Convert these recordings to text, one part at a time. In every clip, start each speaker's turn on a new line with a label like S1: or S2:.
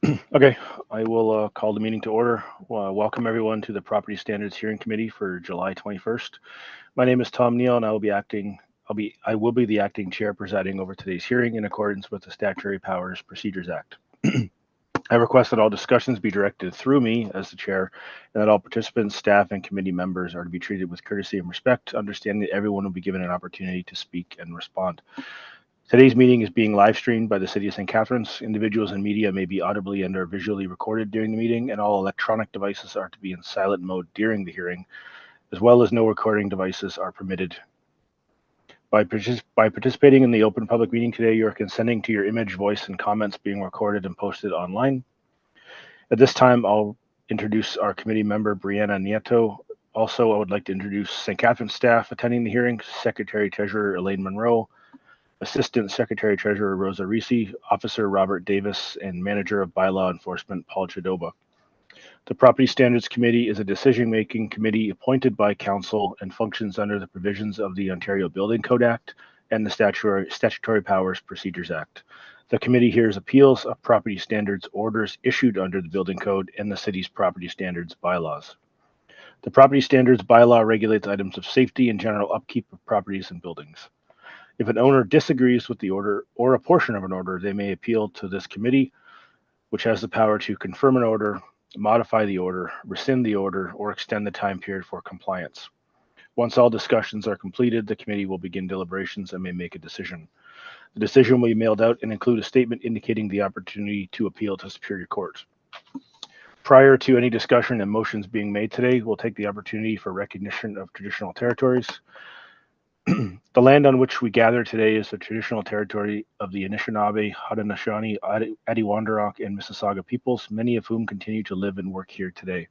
S1: Okay, I will call the meeting to order. Welcome everyone to the Property Standards Hearing Committee for July 21st. My name is Tom Neal, and I will be the acting chair presiding over today's hearing in accordance with the Statutory Powers Procedures Act. I request that all discussions be directed through me as the chair, and that all participants, staff, and committee members are to be treated with courtesy and respect, understanding that everyone will be given an opportunity to speak and respond. Today's meeting is being live streamed by the City of St. Catharines. Individuals and media may be audibly and or visually recorded during the meeting, and all electronic devices are to be in silent mode during the hearing, as well as no recording devices are permitted. By participating in the open public meeting today, you are consenting to your image, voice, and comments being recorded and posted online. At this time, I'll introduce our committee member, Brianna Nieto. Also, I would like to introduce St. Catharines staff attending the hearing: Secretary Treasurer Elaine Monroe, Assistant Secretary Treasurer Rosa Risi, Officer Robert Davis, and Manager of Bylaw Enforcement Paul Chadoba. The Property Standards Committee is a decision-making committee appointed by Council and functions under the provisions of the Ontario Building Code Act and the Statutory Powers Procedures Act. The committee hears appeals of property standards orders issued under the Building Code and the city's property standards bylaws. The property standards bylaw regulates items of safety and general upkeep of properties and buildings. If an owner disagrees with the order or a portion of an order, they may appeal to this committee, which has the power to confirm an order, modify the order, rescind the order, or extend the time period for compliance. Once all discussions are completed, the committee will begin deliberations and may make a decision. The decision will be mailed out and include a statement indicating the opportunity to appeal to Superior Court. Prior to any discussion and motions being made today, we'll take the opportunity for recognition of traditional territories. The land on which we gather today is the traditional territory of the Anishinaabe, Haudenosaunee, Adirondack, and Mississauga peoples, many of whom continue to live and work here today.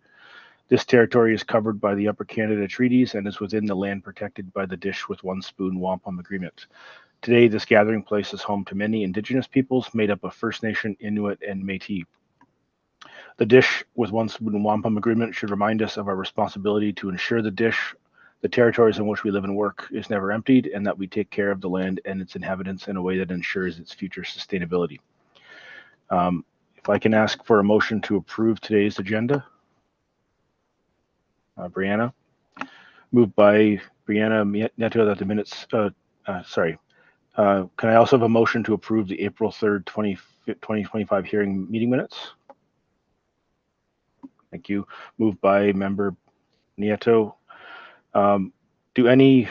S1: This territory is covered by the Upper Canada Treaties and is within the land protected by the Dish with One Spoon Wampum Agreement. Today, this gathering place is home to many Indigenous peoples made up of First Nation, Inuit, and Métis. The Dish with One Spoon Wampum Agreement should remind us of our responsibility to ensure the territories in which we live and work, is never emptied, and that we take care of the land and its inhabitants in a way that ensures its future sustainability. If I can ask for a motion to approve today's agenda. Brianna. Moved by Brianna Neto that the minutes, can I also have a motion to approve the April 3rd, 2025 hearing meeting minutes? Thank you. Moved by member Nieto. Do any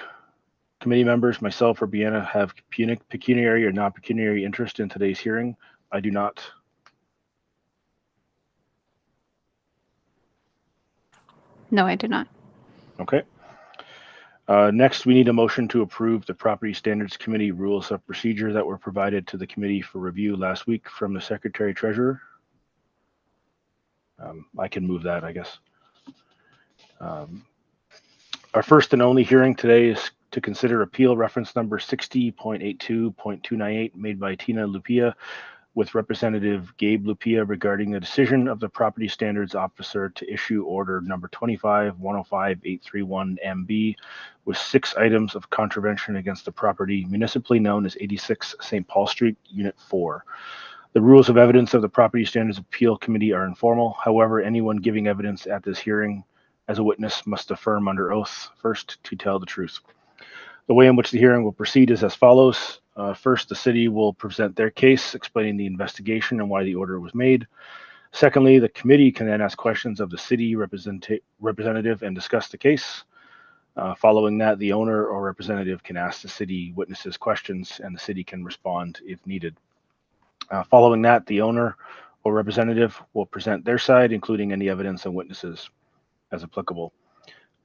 S1: committee members, myself or Brianna, have pecuniary or non-pecuniary interest in today's hearing? I do not.
S2: No, I do not.
S1: Okay. Next, we need a motion to approve the Property Standards Committee rules of procedure that were provided to the committee for review last week from the Secretary Treasurer. I can move that, I guess. Our first and only hearing today is to consider appeal reference number 60.82.298 made by Tina Lupia with Representative Gabe Lupia regarding the decision of the Property Standards Officer to issue order number 25-105-831-MB with 6 items of contravention against the property municipally known as 86 St. Paul Street, Unit 4. The rules of evidence of the Property Standards Appeal Committee are informal. However, anyone giving evidence at this hearing as a witness must affirm under oath first to tell the truth. The way in which the hearing will proceed is as follows. First, the city will present their case, explaining the investigation and why the order was made. Secondly, the committee can then ask questions of the city representative and discuss the case. Following that, the owner or representative can ask the city witnesses questions, and the city can respond if needed. Following that, the owner or representative will present their side, including any evidence and witnesses as applicable.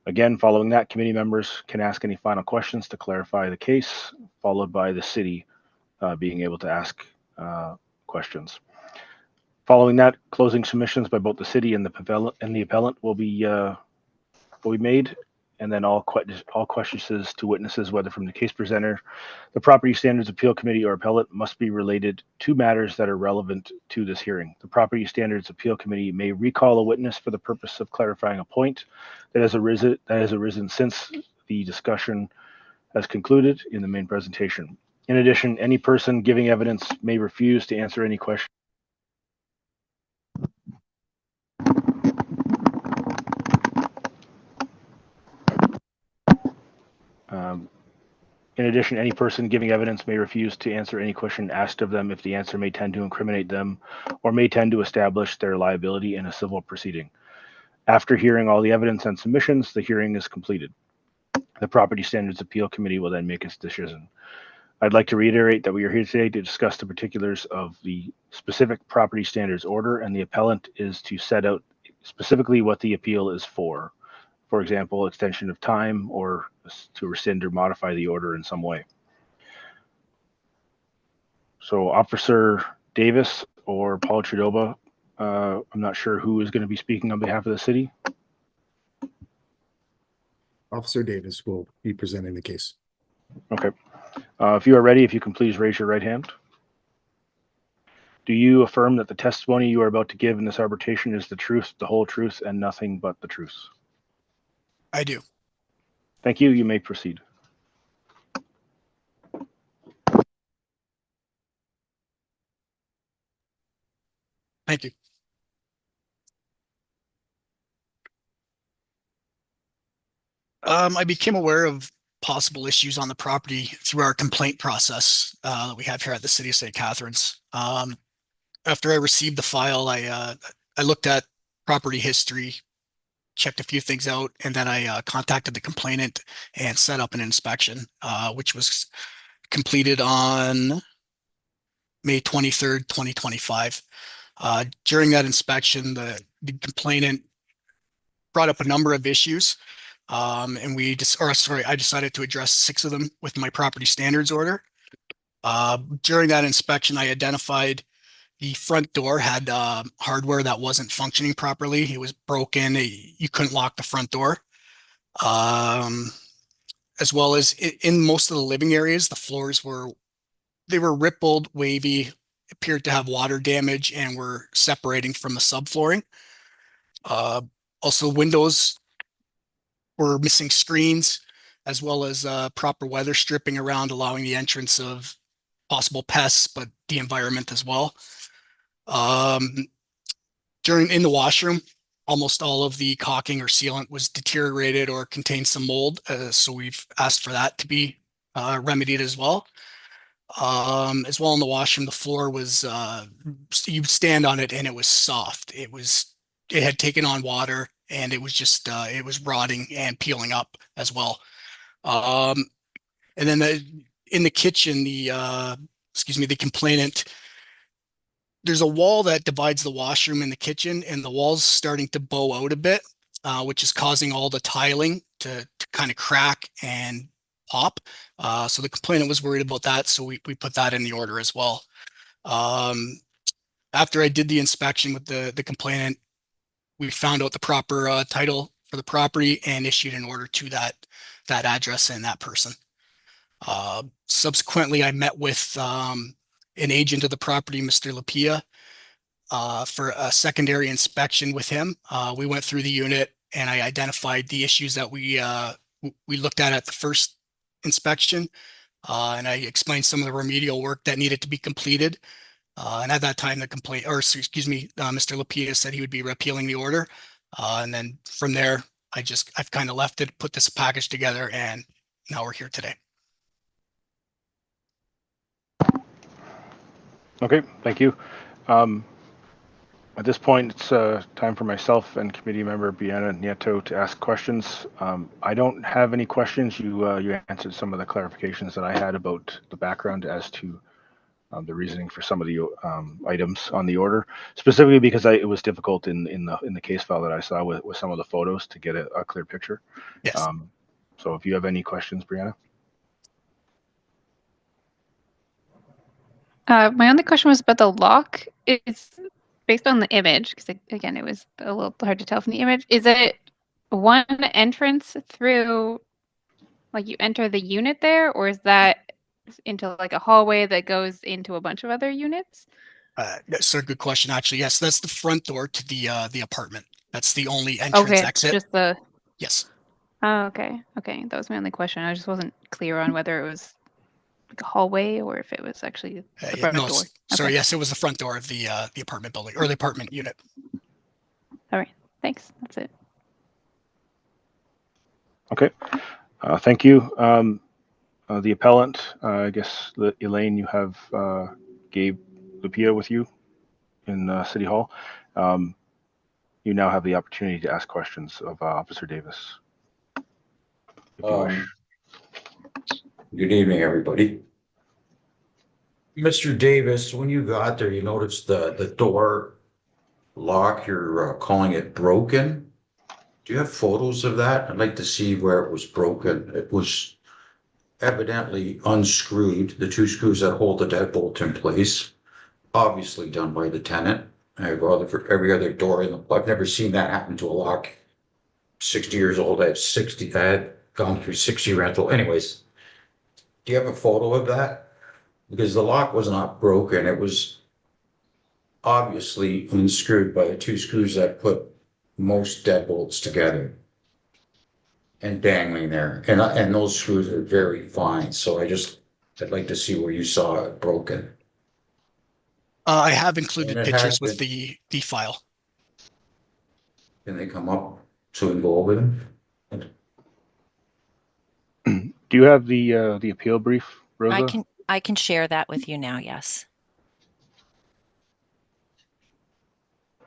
S1: Again, following that, committee members can ask any final questions to clarify the case, followed by the city being able to ask questions. Following that, closing submissions by both the city and the appellant will be made, and then all questions to witnesses, whether from the case presenter, the Property Standards Appeal Committee, or appellant, must be related to matters that are relevant to this hearing. The Property Standards Appeal Committee may recall a witness for the purpose of clarifying a point that has arisen since the discussion has concluded in the main presentation. In addition, any person giving evidence may refuse to answer any question In addition, any person giving evidence may refuse to answer any question asked of them if the answer may tend to incriminate them or may tend to establish their liability in a civil proceeding. After hearing all the evidence and submissions, the hearing is completed. The Property Standards Appeal Committee will then make its decision. I'd like to reiterate that we are here today to discuss the particulars of the specific property standards order, and the appellant is to set out specifically what the appeal is for. For example, extension of time or to rescind or modify the order in some way. So Officer Davis or Paul Trudoba, I'm not sure who is going to be speaking on behalf of the city.
S3: Officer Davis will be presenting the case.
S1: Okay. If you are ready, if you can please raise your right hand. Do you affirm that the testimony you are about to give in this arbitration is the truth, the whole truth, and nothing but the truth?
S4: I do.
S1: Thank you. You may proceed.
S4: Thank you. I became aware of possible issues on the property through our complaint process that we have here at the City of St. Catharines. After I received the file, I looked at property history, checked a few things out, and then I contacted the complainant and set up an inspection, which was completed on May 23rd, 2025. During that inspection, the complainant brought up a number of issues, and I decided to address 6 of them with my property standards order. During that inspection, I identified the front door had hardware that wasn't functioning properly. It was broken. You couldn't lock the front door. As well as in most of the living areas, the floors were rippled, wavy, appeared to have water damage, and were separating from the subflooring. Also, windows were missing screens, as well as proper weather stripping around, allowing the entrance of possible pests, but the environment as well. In the washroom, almost all of the caulking or sealant was deteriorated or contained some mold, so we've asked for that to be remedied as well. As well in the washroom, the floor was you stand on it and it was soft. It had taken on water, and it was just it was rotting and peeling up as well. And then in the kitchen, the complainant, there's a wall that divides the washroom and the kitchen, and the wall's starting to bow out a bit, which is causing all the tiling to kind of crack and pop. So the complainant was worried about that, so we put that in the order as well. After I did the inspection with the complainant, we found out the proper title for the property and issued an order to that address and that person. Subsequently, I met with an agent of the property, Mr. Lapia, for a secondary inspection with him. We went through the unit, and I identified the issues that we looked at the first inspection, and I explained some of the remedial work that needed to be completed. And at that time, Mr. Lapia said he would be repealing the order. And then from there, I've kind of left it, put this package together, and now we're here today.
S1: Okay, thank you. At this point, it's time for myself and committee member Brianna Nieto to ask questions. I don't have any questions. You answered some of the clarifications that I had about the background as to the reasoning for some of the items on the order, specifically because it was difficult in the case file that I saw with some of the photos to get a clear picture.
S4: Yes.
S1: So if you have any questions, Brianna.
S2: My only question was about the lock. It's based on the image, because again, it was a little hard to tell from the image. Is it one entrance through, like you enter the unit there, or is that into like a hallway that goes into a bunch of other units?
S4: That's a good question, actually. Yes, that's the front door to the apartment. That's the only entrance exit.
S2: Just the.
S4: Yes.
S2: Oh, okay. Okay, that was my only question. I just wasn't clear on whether it was like a hallway or if it was actually the front door.
S4: Sorry,
S2: Okay.
S4: yes, it was the front door of the apartment building, or the apartment unit.
S2: All right, thanks. That's it.
S1: Okay, thank you. The appellant, I guess, Elaine, you have Gabe Lupia with you in City Hall. You now have the opportunity to ask questions of Officer Davis, if you wish.
S5: Good evening, everybody. Mr. Davis, when you got there, you noticed the door lock, you're calling it broken. Do you have photos of that? I'd like to see where it was broken. It was evidently unscrewed, the two screws that hold the deadbolt in place, obviously done by the tenant. For every other door in the, I've never seen that happen to a lock. 60 years old, I had gone through 60 rental. Anyways, do you have a photo of that? Because the lock was not broken. It was obviously unscrewed by the two screws that put most deadbolts together and dangling there. And those screws are very fine. So I'd like to see where you saw it broken.
S4: I have included
S5: And it
S4: pictures
S5: has
S4: with
S5: been.
S4: the file.
S5: Can they come up so we can go over them?
S1: Do you have the appeal brief, Rosa?
S6: I can share that with you now, yes.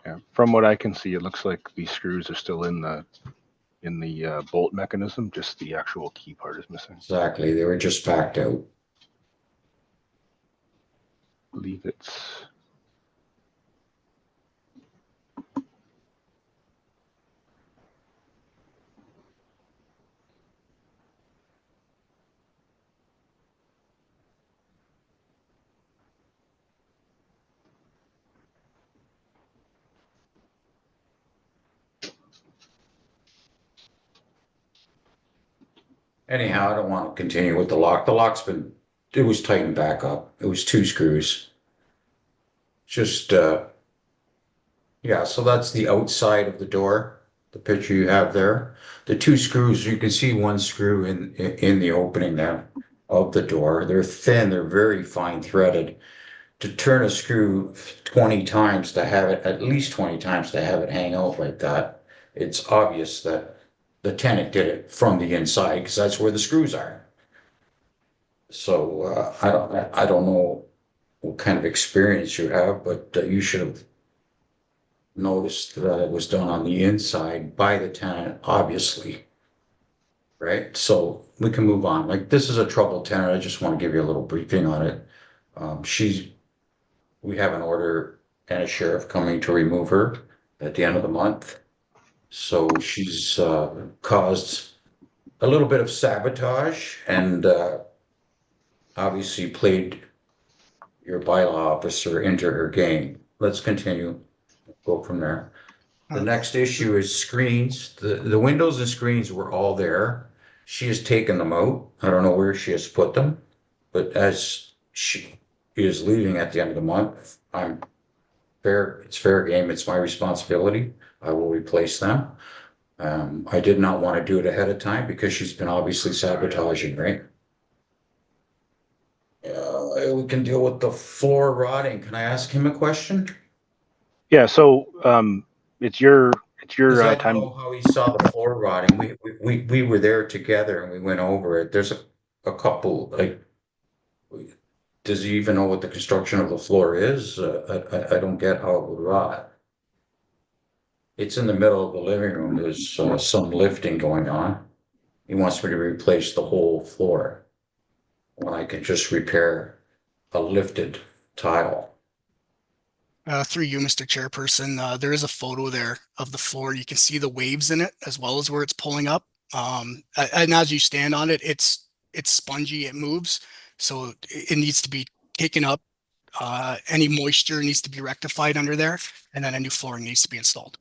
S1: Yeah. From what I can see, it looks like the screws are still in the bolt mechanism. Just the actual key part is missing.
S5: Exactly. They were just packed out.
S1: I believe it's.
S5: Anyhow, I don't want to continue with the lock. It was tightened back up. It was two screws. Just, yeah, so that's the outside of the door, the picture you have there. The two screws, you can see one screw in the opening there of the door. They're thin, they're very fine threaded. To turn a screw 20 times to have it, at least 20 times to have it hang out like that, it's obvious that the tenant did it from the inside because that's where the screws are. So I don't know what kind of experience you have, but you should have noticed that it was done on the inside by the tenant, obviously. Right? So we can move on. Like, this is a troubled tenant. I just want to give you a little briefing on it. We have an order and a sheriff coming to remove her at the end of the month. So she's caused a little bit of sabotage and obviously played your bylaw officer into her game. Let's continue. Go from there. The next issue is screens. The windows and screens were all there. She has taken them out. I don't know where she has put them, but as she is leaving at the end of the month, it's fair game. It's my responsibility. I will replace them. I did not want to do it ahead of time because she's been obviously sabotaging, right? We can deal with the floor rotting. Can I ask him a question?
S1: Yeah. So it's your
S5: I
S1: time.
S5: know how he saw the floor rotting. We were there together and we went over it. There's a couple, like, does he even know what the construction of the floor is? I don't get how it would rot. It's in the middle of the living room. There's some lifting going on. He wants me to replace the whole floor when I can just repair a lifted tile.
S4: Through you, Mr. Chairperson, there is a photo there of the floor. You can see the waves in it as well as where it's pulling up. And as you stand on it, it's spongy, it moves. So it needs to be taken up. Any moisture needs to be rectified under there, and then a new flooring needs to be installed.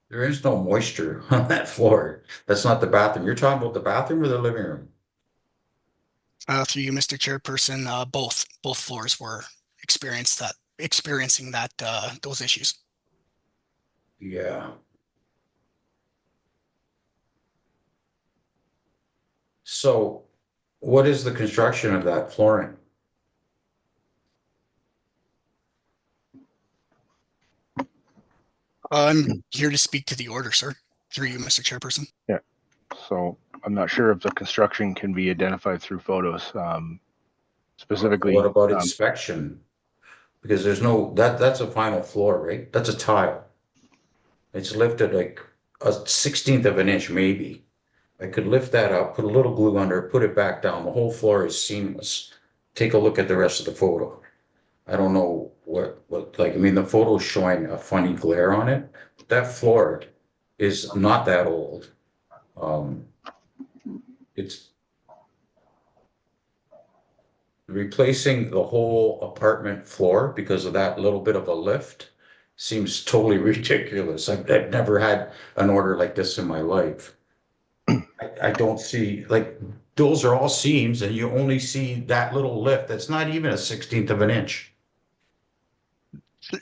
S5: There is no moisture on that floor. That's not the bathroom. You're talking about the bathroom or the living room?
S4: Through you, Mr. Chairperson, both floors were experiencing that those issues.
S5: Yeah. So what is the construction of that flooring?
S4: I'm here to speak to the order, sir. Through you, Mr. Chairperson.
S1: Yeah. So I'm not sure if the construction can be identified through photos. Specifically,
S5: What about inspection? Because there's no, that's a vinyl floor, right? That's a tile. It's lifted like a 16th of an inch, maybe. I could lift that up, put a little glue under it, put it back down. The whole floor is seamless. Take a look at the rest of the photo. I don't know what, like, I mean, the photo's showing a funny glare on it. But that floor is not that old. It's replacing the whole apartment floor because of that little bit of a lift seems totally ridiculous. I've never had an order like this in my life. I don't see, like, those are all seams and you only see that little lift. That's not even a 16th of an inch.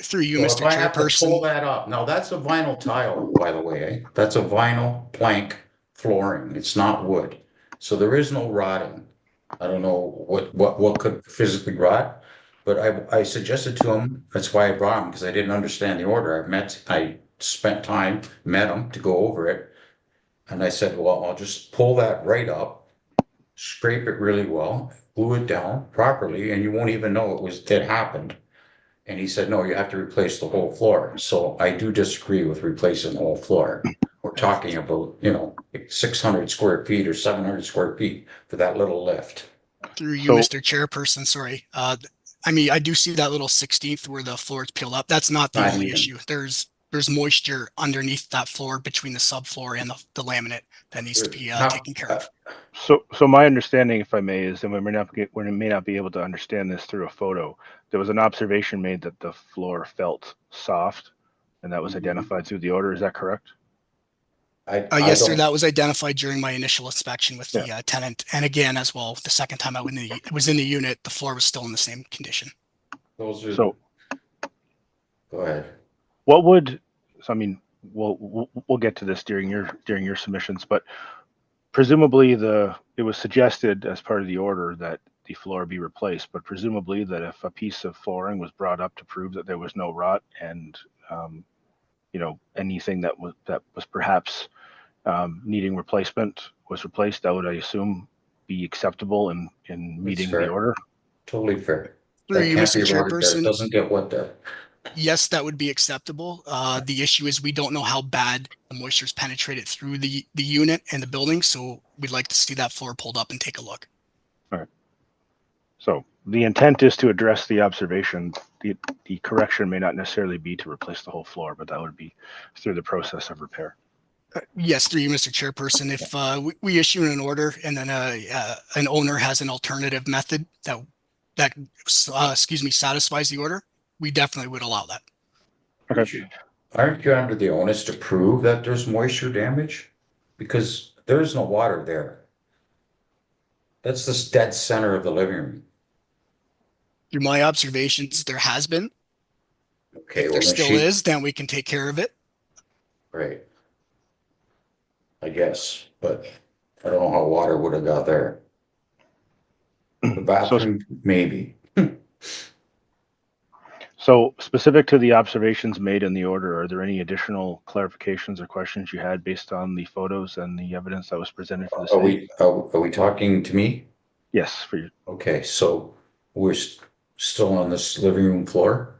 S4: Through you,
S5: So
S4: Mr.
S5: if I have to pull
S4: Chairperson.
S5: that up, now that's a vinyl tile, by the way, eh? That's a vinyl plank flooring. It's not wood. So there is no rotting. I don't know what could physically rot, but I suggested to him, that's why I brought him, because I didn't understand the order. I spent time, met him to go over it. And I said, well, I'll just pull that right up, scrape it really well, glue it down properly, and you won't even know it happened. And he said, no, you have to replace the whole floor. So I do disagree with replacing the whole floor. We're talking about, 600 square feet or 700 square feet for that little lift.
S4: Through you,
S1: So-
S4: Mr. Chairperson, sorry. I mean, I do see that little 16th where the floor is peeled up. That's not the
S5: Not
S4: only
S5: even.
S4: issue. There's moisture underneath that floor between the subfloor and the laminate that needs to be taken care of.
S1: So my understanding, if I may, is that we may not be able to understand this through a photo. There was an observation made that the floor felt soft, and that was identified through the order. Is that correct?
S4: Yes, sir. That was identified during my initial inspection with the tenant, and again as well. The second time I was in the unit, the floor was still in the same condition.
S1: So
S5: Go ahead.
S1: what would? So I mean, we'll get to this during your submissions, but presumably it was suggested as part of the order that the floor be replaced, but presumably that if a piece of flooring was brought up to prove that there was no rot and anything that was perhaps needing replacement was replaced, that would, I assume, be acceptable in meeting the order.
S5: Totally fair.
S4: Through you, Mr.
S5: There. It
S4: Chairperson.
S5: doesn't get wet there.
S4: Yes, that would be acceptable. The issue is we don't know how bad the moisture's penetrated through the unit and the building, so we'd like to see that floor pulled up and take a look.
S1: All right. So the intent is to address the observation. The correction may not necessarily be to replace the whole floor, but that would be through the process of repair.
S4: Yes, through you, Mr. Chairperson. If we issue an order and then an owner has an alternative method that satisfies the order, we definitely would allow that.
S1: Okay.
S5: Aren't you under the onus to prove that there's moisture damage? Because there's no water there. That's the dead center of the living room.
S4: Through my observations, there has been.
S5: Okay,
S4: If there still is, then we can take care of it.
S5: Right. I guess, but I don't know how water would have got there. The bathroom, maybe.
S1: So specific to the observations made in the order, are there any additional clarifications or questions you had based on the photos and the evidence that was presented for the city?
S5: Are we talking to me?
S1: Yes, for you.
S5: Okay, so we're still on this living room floor?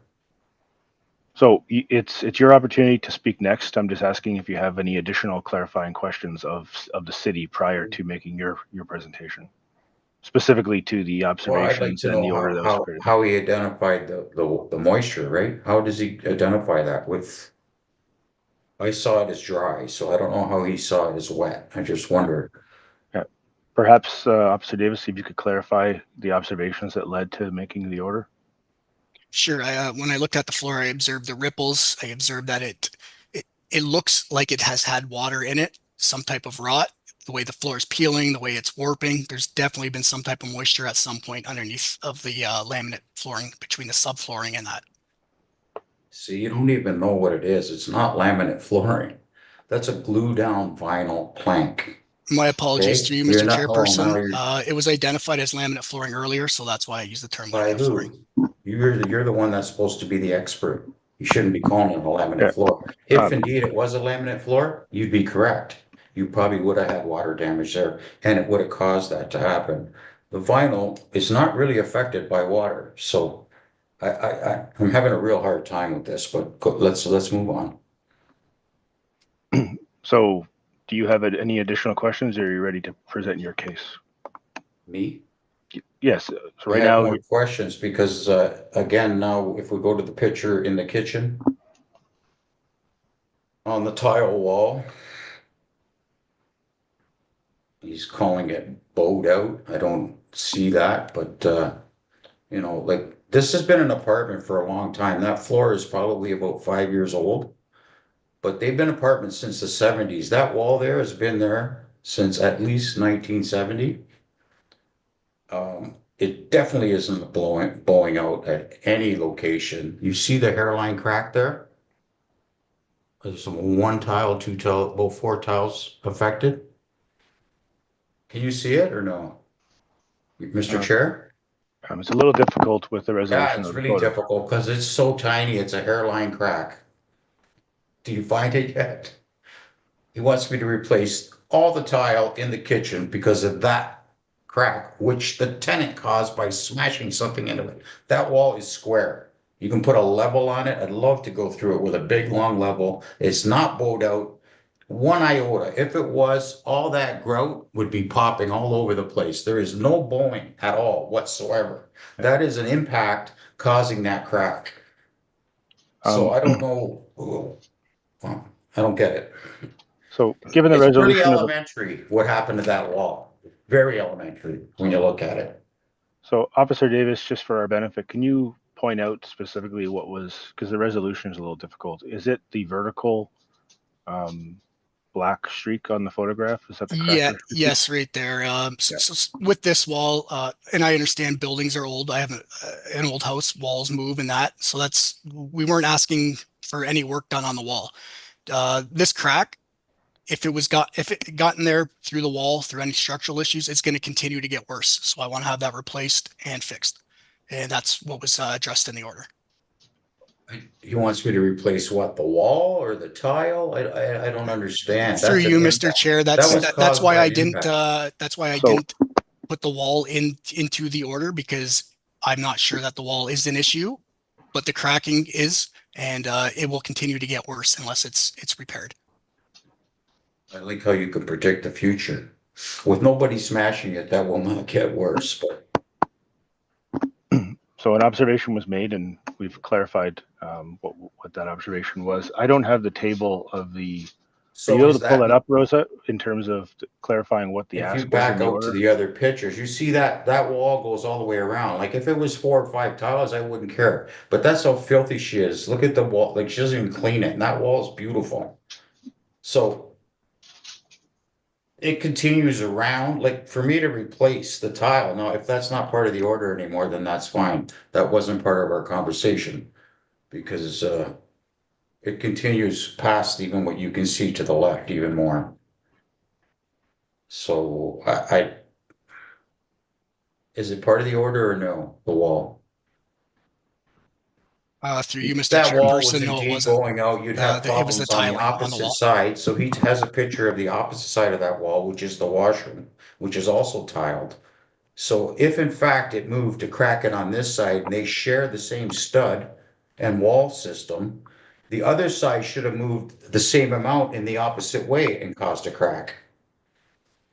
S1: So it's your opportunity to speak next. I'm just asking if you have any additional clarifying questions of the city prior to making your presentation, specifically to the observations and the order that was created.
S5: How he identified the moisture, right? How does he identify that with? I saw it as dry, so I don't know how he saw it as wet. I just wonder.
S1: Perhaps, Officer Davis, if you could clarify the observations that led to making the order.
S4: Sure. When I looked at the floor, I observed the ripples. I observed that it looks like it has had water in it, some type of rot. The way the floor is peeling, the way it's warping, there's definitely been some type of moisture at some point underneath of the laminate flooring between the subflooring and that.
S5: See, you don't even know what it is. It's not laminate flooring. That's a glue down vinyl plank.
S4: My apologies to you,
S5: You're
S4: Mr.
S5: not- oh, now
S4: Chairperson. It was identified as laminate flooring earlier, so that's why I used the term
S5: By
S4: laminate flooring.
S5: who? You're the one that's supposed to be the expert. You shouldn't be calling it a laminate floor. If indeed it was a laminate floor, you'd be correct. you probably would have had water damage there, and it would have caused that to happen. The vinyl is not really affected by water, so I'm having a real hard time with this, but let's move on.
S1: So, do you have any additional questions, or are you ready to present your case?
S5: Me?
S1: Yes. So
S5: I
S1: right
S5: have
S1: now,
S5: more questions because again, now if we go to the picture in the kitchen on the tile wall, he's calling it bowed out. I don't see that, but you know, like this has been an apartment for a long time. That floor is probably about 5 years old, but they've been apartments since the 70s. That wall there has been there since at least 1970. It definitely isn't bowing out at any location. You see the hairline crack there? There's one tile, two tile, both four tiles affected. Can you see it or no, Mr. Chair?
S1: it's a little difficult with the
S5: Yeah,
S1: resolution
S5: it's
S1: of the
S5: really
S1: photo.
S5: difficult because it's so tiny. It's a hairline crack. Do you find it yet? He wants me to replace all the tile in the kitchen because of that crack, which the tenant caused by smashing something into it. That wall is square. You can put a level on it. I'd love to go through it with a big long level. It's not bowed out one iota. If it was, all that grout would be popping all over the place. There is no bowing at all whatsoever. That is an impact causing that crack. So I don't know. I don't get it.
S1: So, given the
S5: It's pretty
S1: resolution of the
S5: elementary what happened to that wall. Very elementary when you look at it.
S1: So, Officer Davis, just for our benefit, can you point out specifically what was, because the resolution is a little difficult. Is it the vertical black streak on the photograph? Is that the crack?
S4: Yes, right there. So with this wall, and I understand buildings are old. I have an old house, walls move and that. So we weren't asking for any work done on the wall. This crack, if it gotten there through the wall through any structural issues, it's going to continue to get worse. So I want to have that replaced and fixed, and that's what was addressed in the order.
S5: He wants me to replace what, the wall or the tile? I don't understand.
S4: Through
S5: That's an
S4: you, Mr.
S5: impact.
S4: Chair,
S5: That was
S4: that's
S5: caused
S4: why
S5: by
S4: I
S5: an
S4: didn't.
S5: impact.
S4: That's why I
S1: So-
S4: didn't put the wall into the order, because I'm not sure that the wall is an issue, but the cracking is, and it will continue to get worse unless it's repaired.
S5: I like how you can predict the future. With nobody smashing it, that will not get worse, but
S1: So, an observation was made, and we've clarified what that observation was. I don't have the table of the. Are you able to pull that up, Rosa, in terms of clarifying what the
S5: if
S1: ask
S5: you
S1: was in
S5: back
S1: the
S5: out to
S1: order?
S5: the other pictures, you see that wall goes all the way around. Like if it was 4 or 5 tiles, I wouldn't care. But that's how filthy she is. Look at the wall. Like she doesn't even clean it. And that wall is beautiful. So it continues around. Like for me to replace the tile. Now, if that's not part of the order anymore, then that's fine. That wasn't part of our conversation because it continues past even what you can see to the left even more. So is it part of the order or no, the wall?
S4: Through you,
S5: If
S4: Mr.
S5: that wall was
S4: Chairperson, no, it
S5: indeed
S4: wasn't.
S5: going out, you'd have
S4: It was the
S5: problems on the
S4: tiling on the
S5: opposite
S4: wall.
S5: side. So he has a picture of the opposite side of that wall, which is the washroom, which is also tiled. So if in fact it moved to crack it on this side and they share the same stud and wall system, the other side should have moved the same amount in the opposite way and caused a crack.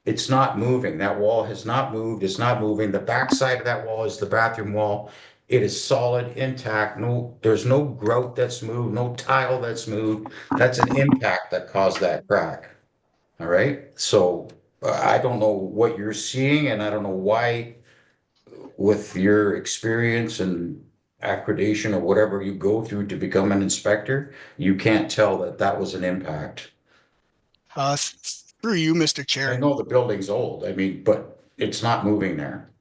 S5: It's not moving. That wall has not moved. It's not moving. The back side of that wall is the bathroom wall. It is solid, intact. No, there's no grout that's moved, no tile that's moved. That's an impact that caused that crack. All right. So I don't know what you're seeing, and I don't know why, with your experience and accreditation or whatever you go through to become an inspector, you can't tell that that was an impact.
S4: Through you, Mr.
S5: I
S4: Chair.
S5: know the building's old, I mean, but it's not moving there.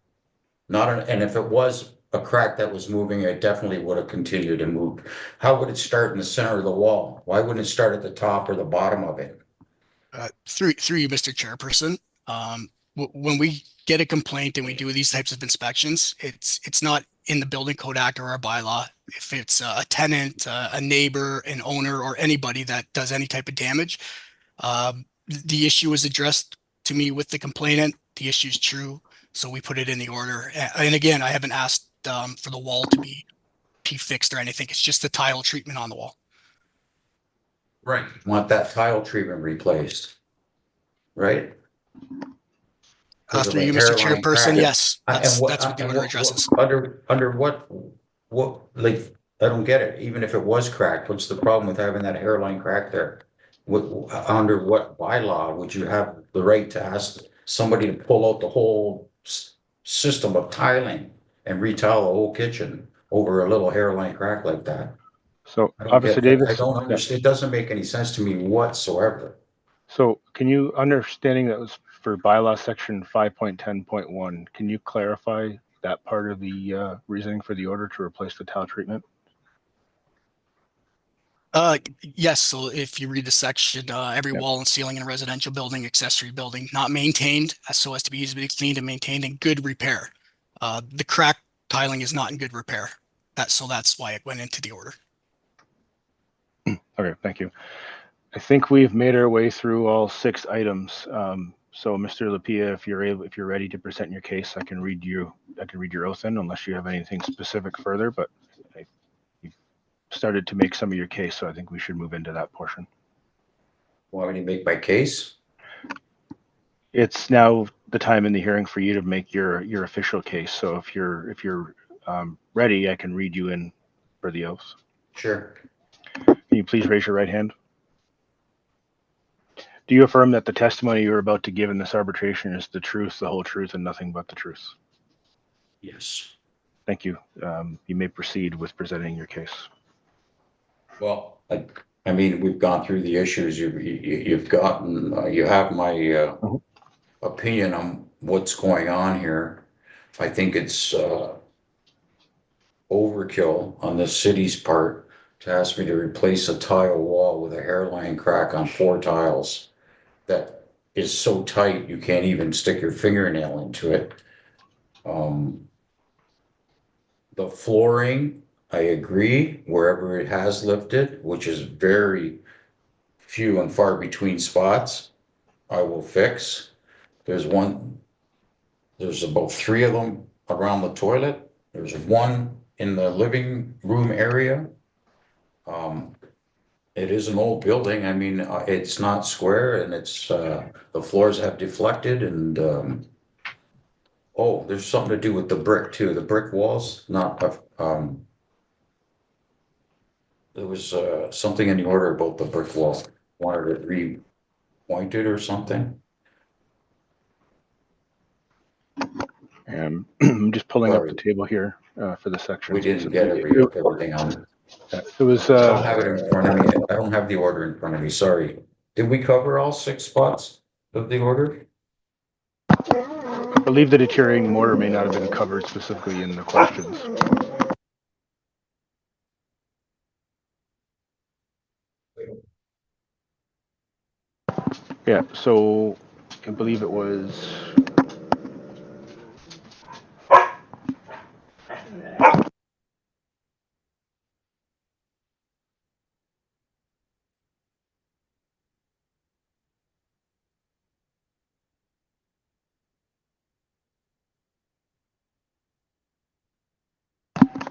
S5: And if it was a crack that was moving, it definitely would have continued to move. How would it start in the center of the wall? Why wouldn't it start at the top or the bottom of it?
S4: Through you, Mr. Chairperson. When we get a complaint and we do these types of inspections, it's not in the Building Code Act or our bylaw. If it's a tenant, a neighbor, an owner, or anybody that does any type of damage, the issue was addressed to me with the complainant. The issue is true, so we put it in the order. And again, I haven't asked for the wall to be fixed or anything. It's just the tile treatment on the wall.
S5: Right. Want that tile treatment replaced, right? Because of
S4: Through
S5: a
S4: you, Mr.
S5: hairline
S4: Chairperson,
S5: crack.
S4: yes,
S5: And
S4: that's
S5: what,
S4: what the
S5: and
S4: order addresses.
S5: under what, like, I don't get it. Even if it was cracked, what's the problem with having that hairline crack there? What, under what bylaw would you have the right to ask somebody to pull out the whole system of tiling and retile the whole kitchen over a little hairline crack like that?
S1: So
S5: I don't
S1: Officer
S5: get,
S1: Davis.
S5: I don't understand. It doesn't make any sense to me whatsoever.
S1: So can you, understanding that was for bylaw section 5.10.1, can you clarify that part of the reasoning for the order to replace the tile treatment?
S4: Yes, so if you read the section, every
S1: Yep.
S4: wall and ceiling in a residential building, accessory building, not maintained so as to be easily cleaned and maintained in good repair. The crack tiling is not in good repair. That's why it went into the order.
S1: Okay, thank you. I think we've made our way through all 6 items. So Mr. Lapia, if you're ready to present your case, I can read your oath in, unless you have anything specific further, but you've started to make some of your case, so I think we should move into that portion.
S5: Want me to make my case?
S1: It's now the time in the hearing for you to make your official case. So if you're ready, I can read you in for the oath.
S5: Sure.
S1: Can you please raise your right hand? Do you affirm that the testimony you're about to give in this arbitration is the truth, the whole truth, and nothing but the truth?
S5: Yes.
S1: Thank you. You may proceed with presenting your case.
S5: Well, I mean, we've gone through the issues. You've gotten, you have my opinion on what's going on here. I think it's overkill on the city's part to ask me to replace a tile wall with a hairline crack on 4 tiles that is so tight you can't even stick your fingernail into it. The flooring, I agree, wherever it has lifted, which is very few and far between spots, I will fix. There's about 3 of them around the toilet. There's one in the living room area. It is an old building. I mean, it's not square, and it's the floors have deflected, and oh, there's something to do with the brick too. The brick walls, not there was something in the order about the brick wall. Wanted it re-pointed or something.
S1: I'm just pulling up
S5: Sorry.
S1: the table here for the section.
S5: We didn't get everything on.
S1: It was.
S5: I don't have it in front of me. I don't have the order in front of me. Sorry. Did we cover all 6 spots of the order?
S1: I believe the deteriorating mortar may not have been covered specifically in the questions. Yeah, so I believe it was.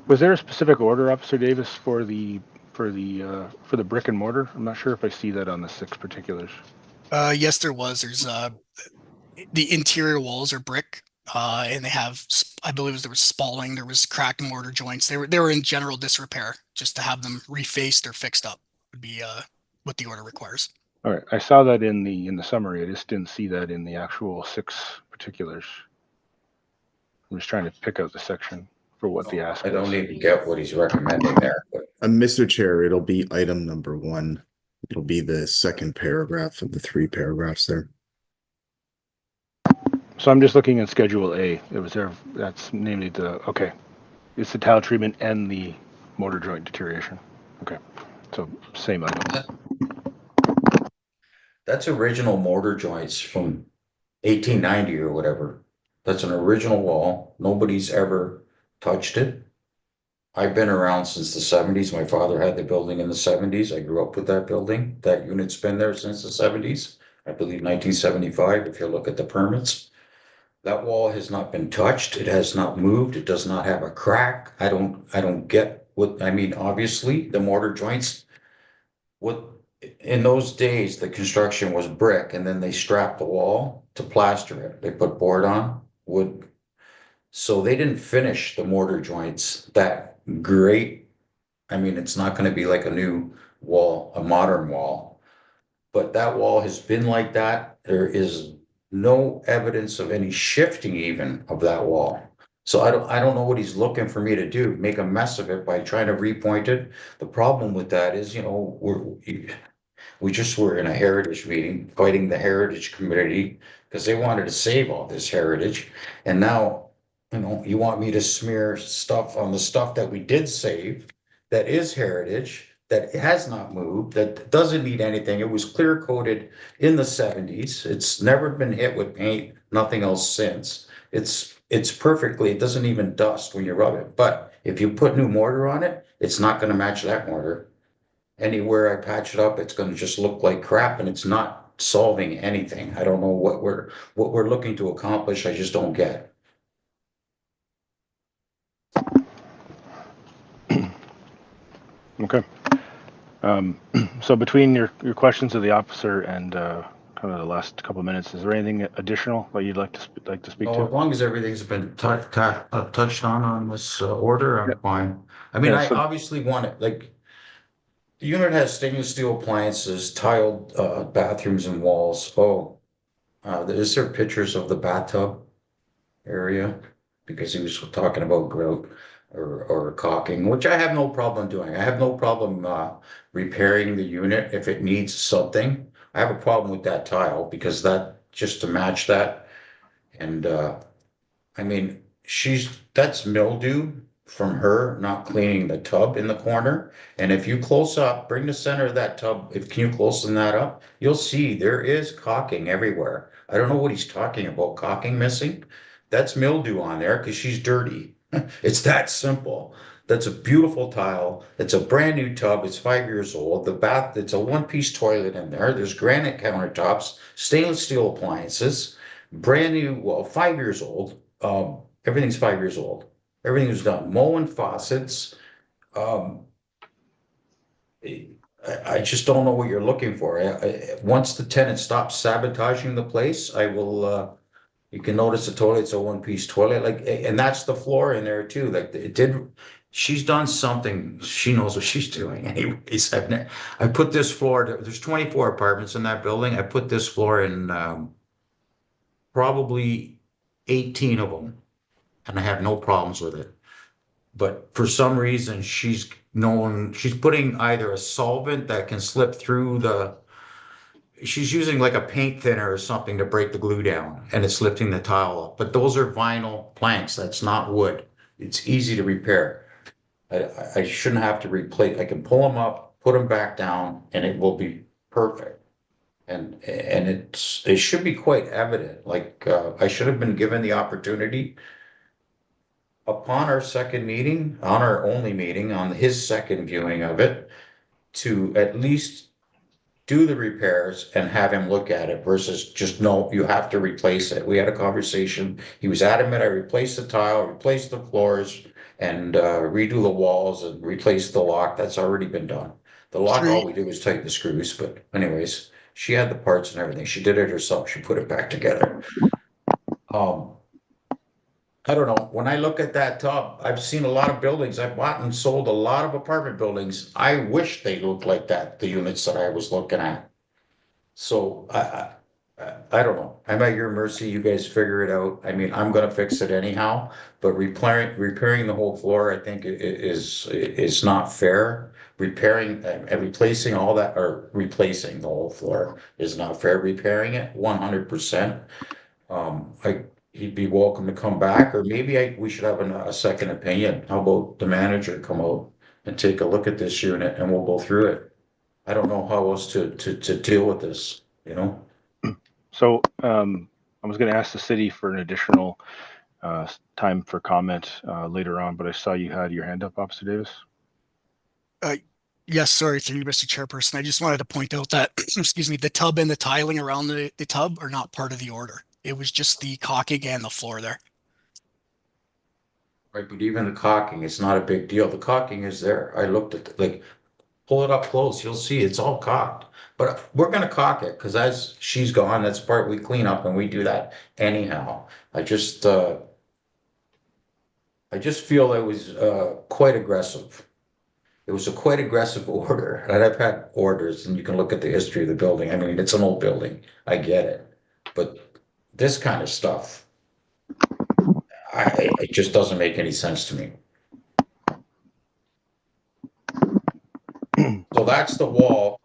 S1: Was there a specific order, Officer Davis, for the brick and mortar? I'm not sure if I see that on the 6 particulars.
S4: Yes, there was. There's the interior walls are brick, and they have, I believe there was spalling, there was cracked mortar joints. They were in general disrepair. Just to have them refaced or fixed up would be what the order requires.
S1: All right, I saw that in the summary. I just didn't see that in the actual 6 particulars. I'm just trying to pick out the section for what the ask
S5: I don't
S1: was.
S5: even get what he's recommending there. But
S3: Mr. Chair, it'll be item number 1. It'll be the second paragraph of the 3 paragraphs there.
S1: So I'm just looking at Schedule A. It was there. That's namely okay. It's the tile treatment and the mortar joint deterioration. Okay, so same item.
S5: that's original mortar joints from 1890 or whatever. That's an original wall. Nobody's ever touched it. I've been around since the 70s. My father had the building in the 70s. I grew up with that building. That unit's been there since the 70s. I believe 1975, if you look at the permits. That wall has not been touched. It has not moved. It does not have a crack. I don't get what, I mean, obviously, the mortar joints, what, in those days, the construction was brick, and then they strapped the wall to plaster it. They put board on, wood. So they didn't finish the mortar joints that great. I mean, it's not gonna be like a new wall, a modern wall. But that wall has been like that. There is no evidence of any shifting even of that wall. So I don't know what he's looking for me to do, make a mess of it by trying to repoint it. The problem with that is, we just were in a heritage meeting, fighting the heritage community because they wanted to save all this heritage. And now, you want me to smear stuff on the stuff that we did save, that is heritage, that has not moved, that doesn't need anything. It was clear coated in the 70s. It's never been hit with paint, nothing else since. It's perfectly, it doesn't even dust when you rub it. But if you put new mortar on it, it's not going to match that mortar. Anywhere I patch it up, it's going to just look like crap, and it's not solving anything. I don't know what we're looking to accomplish. I just don't get.
S1: Okay. So between your questions of the officer and kind of the last couple of minutes, is there anything additional that you'd like to speak
S5: Oh,
S1: to?
S5: as long as everything's been touched on this order, I'm fine. I mean,
S1: Yeah,
S5: I
S1: so-
S5: obviously want it, like, the unit has stainless steel appliances, tiled bathrooms and walls. Oh, is there pictures of the bathtub area? Because he was talking about grout or caulking, which I have no problem doing. I have no problem repairing the unit if it needs something. I have a problem with that tile because that, just to match that. And I mean, that's mildew from her not cleaning the tub in the corner. And if you close up, bring the center of that tub, if can you close that up, you'll see there is caulking everywhere. I don't know what he's talking about, caulking missing. That's mildew on there because she's dirty. It's that simple. That's a beautiful tile. It's a brand new tub. It's 5 years old. The bath, it's a one-piece toilet in there. There's granite countertops, stainless steel appliances, brand new, well, 5 years old. Everything's 5 years old. Everything was done. Mowing faucets. Um, I just don't know what you're looking for. Once the tenant stops sabotaging the place, I will, you can notice the toilet's a one-piece toilet, like, and that's the floor in there too. Like she's done something. She knows what she's doing. Anyways, I put this floor, there's 24 apartments in that building. I put this floor in, probably 18 of them, and I have no problems with it. But for some reason, she's putting either a solvent that can slip through she's using like a paint thinner or something to break the glue down, and it's lifting the tile up. But those are vinyl planks. That's not wood. It's easy to repair. I shouldn't have to replace. I can pull them up, put them back down, and it will be perfect. And it should be quite evident. Like, I should have been given the opportunity upon our second meeting, on our only meeting, on his second viewing of it, to at least do the repairs and have him look at it versus just, no, you have to replace it. We had a conversation. He was adamant I replaced the tile, replaced the floors, and redo the walls and replace the lock. That's already been done. The lock, all we did was tighten the screws, but anyways, she had the parts and everything. She did it herself. She put it back together. I don't know. When I look at that tub, I've seen a lot of buildings. I've bought and sold a lot of apartment buildings. I wish they looked like that, the units that I was looking at. So I don't know. I'm at your mercy. You guys figure it out. I mean, I'm gonna fix it anyhow, but repairing the whole floor, I think is not fair. Repairing and replacing all that, or replacing the whole floor is not fair. Repairing it 100%. He'd be welcome to come back, or maybe we should have a second opinion. How about the manager come out and take a look at this unit and we'll go through it. I don't know how else to deal with this, you know?
S1: So I was going to ask the city for an additional time for comment later on, but I saw you had your hand up, Officer Davis.
S4: Yes, sorry, through you, Mr. Chairperson. I just wanted to point out that, excuse me, the tub and the tiling around the tub are not part of the order. It was just the caulking and the floor there.
S5: Right, but even the caulking, it's not a big deal. The caulking is there. I looked at, like, pull it up close, you'll see it's all caulked. But we're gonna caulk it, because as she's gone, that's part we clean up and we do that anyhow. I just feel it was quite aggressive. It was a quite aggressive order, and I've had orders, and you can look at the history of the building. I mean, it's an old building, I get it. But this kind of stuff, it just doesn't make any sense to me. So that's the wall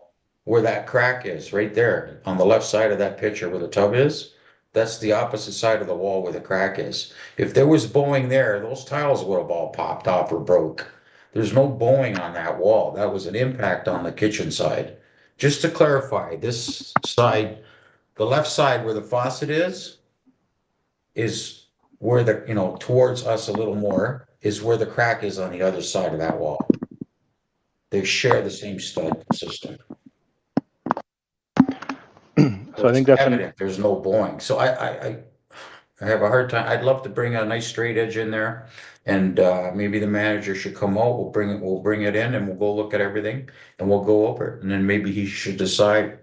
S5: where that crack is, right there, on the left side of that picture where the tub is. That's the opposite side of the wall where the crack is. If there was bowing there, those tiles would have all popped off or broke. There's no bowing on that wall. That was an impact on the kitchen side. Just to clarify, this side, the left side where the faucet is where the, towards us a little more, is where the crack is on the other side of that wall. They share the same stud system.
S1: So I think that's
S5: evident there's no bowing. So I have a hard time. I'd love to bring a nice straight edge in there, and maybe the manager should come out. We'll bring it in, and we'll go look at everything, and we'll go over it, and then maybe he should decide.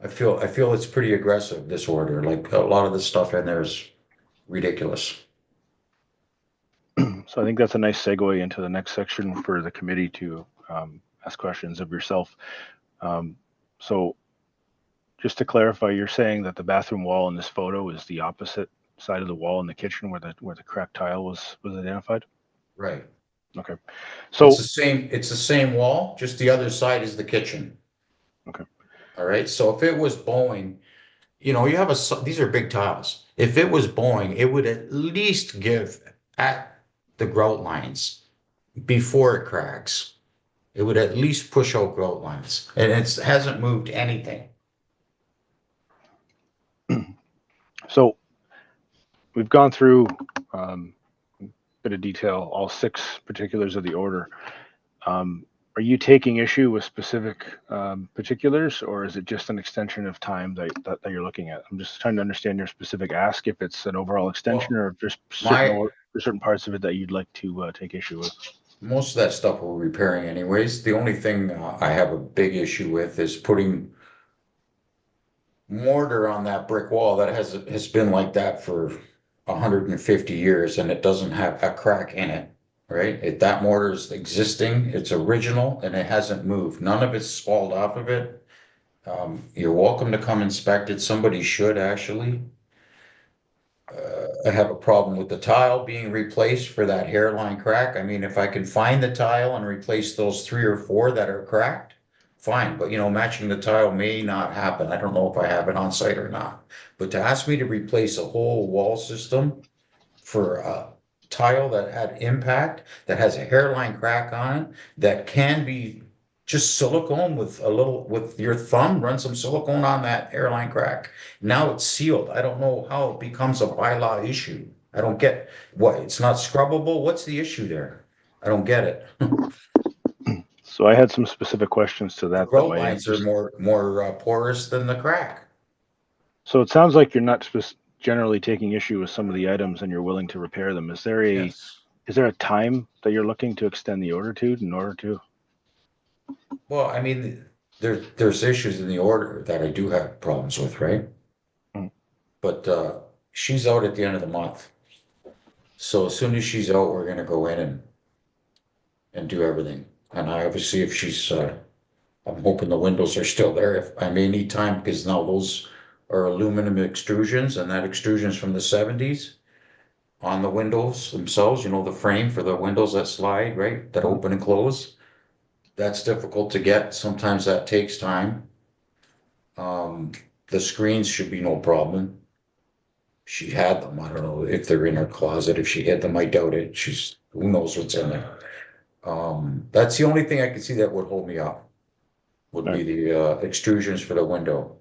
S5: I feel it's pretty aggressive, this order. Like, a lot of the stuff in there is ridiculous.
S1: So I think that's a nice segue into the next section for the committee to ask questions of yourself. So just to clarify, you're saying that the bathroom wall in this photo is the opposite side of the wall in the kitchen where the cracked tile was identified?
S5: Right.
S1: Okay. So
S5: it's the same wall, just the other side is the kitchen.
S1: Okay.
S5: All right. So if it was bowing, you have these are big tiles. If it was bowing, it would at least give at the grout lines before it cracks. It would at least push out grout lines, and it hasn't moved anything.
S1: So we've gone through a bit of detail, all 6 particulars of the order. Are you taking issue with specific particulars, or is it just an extension of time that you're looking at? I'm just trying to understand your specific ask, if it's an overall extension, or if there's certain parts of it that you'd like to take issue with.
S5: Most of that stuff we're repairing anyways. The only thing I have a big issue with is putting mortar on that brick wall that has been like that for 150 years, and it doesn't have a crack in it, right? That mortar is existing, it's original, and it hasn't moved. None of it's swallowed off of it. You're welcome to come inspect it. Somebody should actually. I have a problem with the tile being replaced for that hairline crack. I mean, if I can find the tile and replace those 3 or 4 that are cracked, fine. But matching the tile may not happen. I don't know if I have it on site or not. But to ask me to replace a whole wall system for a tile that had impact, that has a hairline crack on it, that can be just silicone with your thumb, run some silicone on that hairline crack. Now it's sealed. I don't know how it becomes a bylaw issue. I don't get what, it's not scrubbable? What's the issue there? I don't get it.
S1: So I had some specific questions to that.
S5: The grout lines are more porous than the crack.
S1: So it sounds like you're not generally taking issue with some of the items, and you're willing to repair them. Is there a time that you're looking to extend the order to in order to?
S5: Well, I mean, there's issues in the order that I do have problems with, right? But she's out at the end of the month. So as soon as she's out, we're gonna go in and do everything. And I obviously, if she's, I'm hoping the windows are still there. If I may need time, because now those are aluminum extrusions, and that extrusion's from the 70s on the windows themselves, the frame for the windows that slide, right? That open and close. That's difficult to get. Sometimes that takes time. The screens should be no problem. She had them. I don't know if they're in her closet. If she hid them, I doubt it. Who knows what's in there. That's the only thing I can see that would hold me up, would be the extrusions for the window.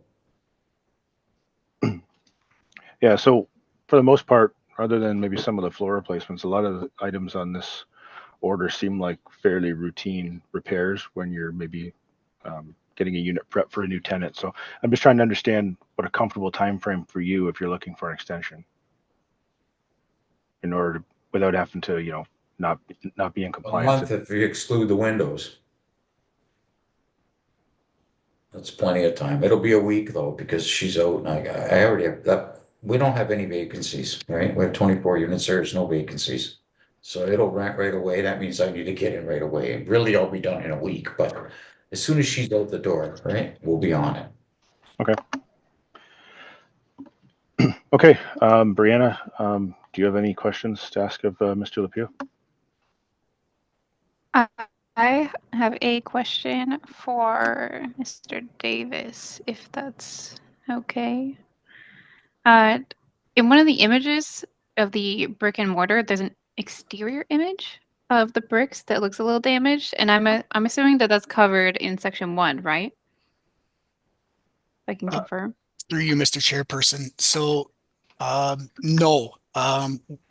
S1: Yeah, so for the most part, other than maybe some of the floor replacements, a lot of the items on this orders seem like fairly routine repairs when you're maybe getting a unit prep for a new tenant. So I'm just trying to understand what a comfortable time frame for you if you're looking for an extension, in order to, without having to, you know, not be in
S5: A
S1: compliance.
S5: month if you exclude the windows. That's plenty of time. It'll be a week though, because she's out and I already have that. We don't have any vacancies, right? We have 24 units. There's no vacancies. So it'll rent right away. That means I need to get in right away. Really, I'll be done in a week, but as soon as she's out the door, right, we'll be on it.
S1: Okay. Okay, Brianna, do you have any questions to ask of Mr. Lapierre?
S2: I have a question for Mr. Davis, if that's okay. In one of the images of the brick and mortar, there's an exterior image of the bricks that looks a little damaged, and I'm assuming that that's covered in section 1, right? I can confirm.
S4: Through you, Mr. Chairperson. So, no,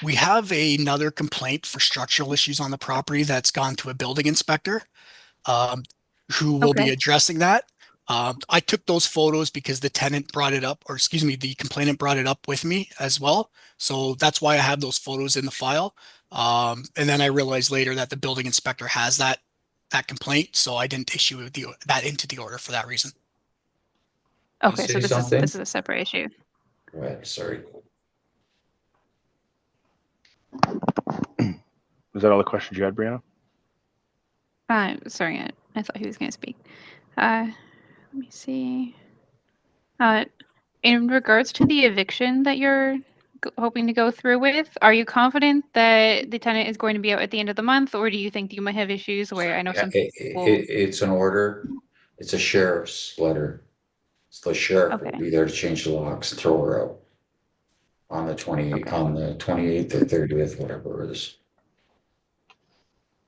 S4: we have another complaint for structural issues on the property that's gone to a building inspector, who will be
S2: Okay.
S4: addressing that. I took those photos because the tenant brought it up, or excuse me, the complainant brought it up with me as well. So that's why I have those photos in the file. And then I realized later that the building inspector has that complaint, so I didn't issue that into the order for that reason.
S2: Okay,
S5: say
S2: so this
S5: something?
S2: is a separate issue.
S5: Right, sorry.
S1: Is that all the questions you had, Brianna?
S2: Sorry, I thought he was going to speak. Let me see. In regards to the eviction that you're hoping to go through with, are you confident that the tenant is going to be out at the end of the month, or do you think you might have issues where I know some people...
S5: It's an order. It's a sheriff's letter. So the sheriff will
S2: Okay.
S5: be there to change the locks and throw her out on the
S2: Okay.
S5: on the 28th or 30th, whatever it is.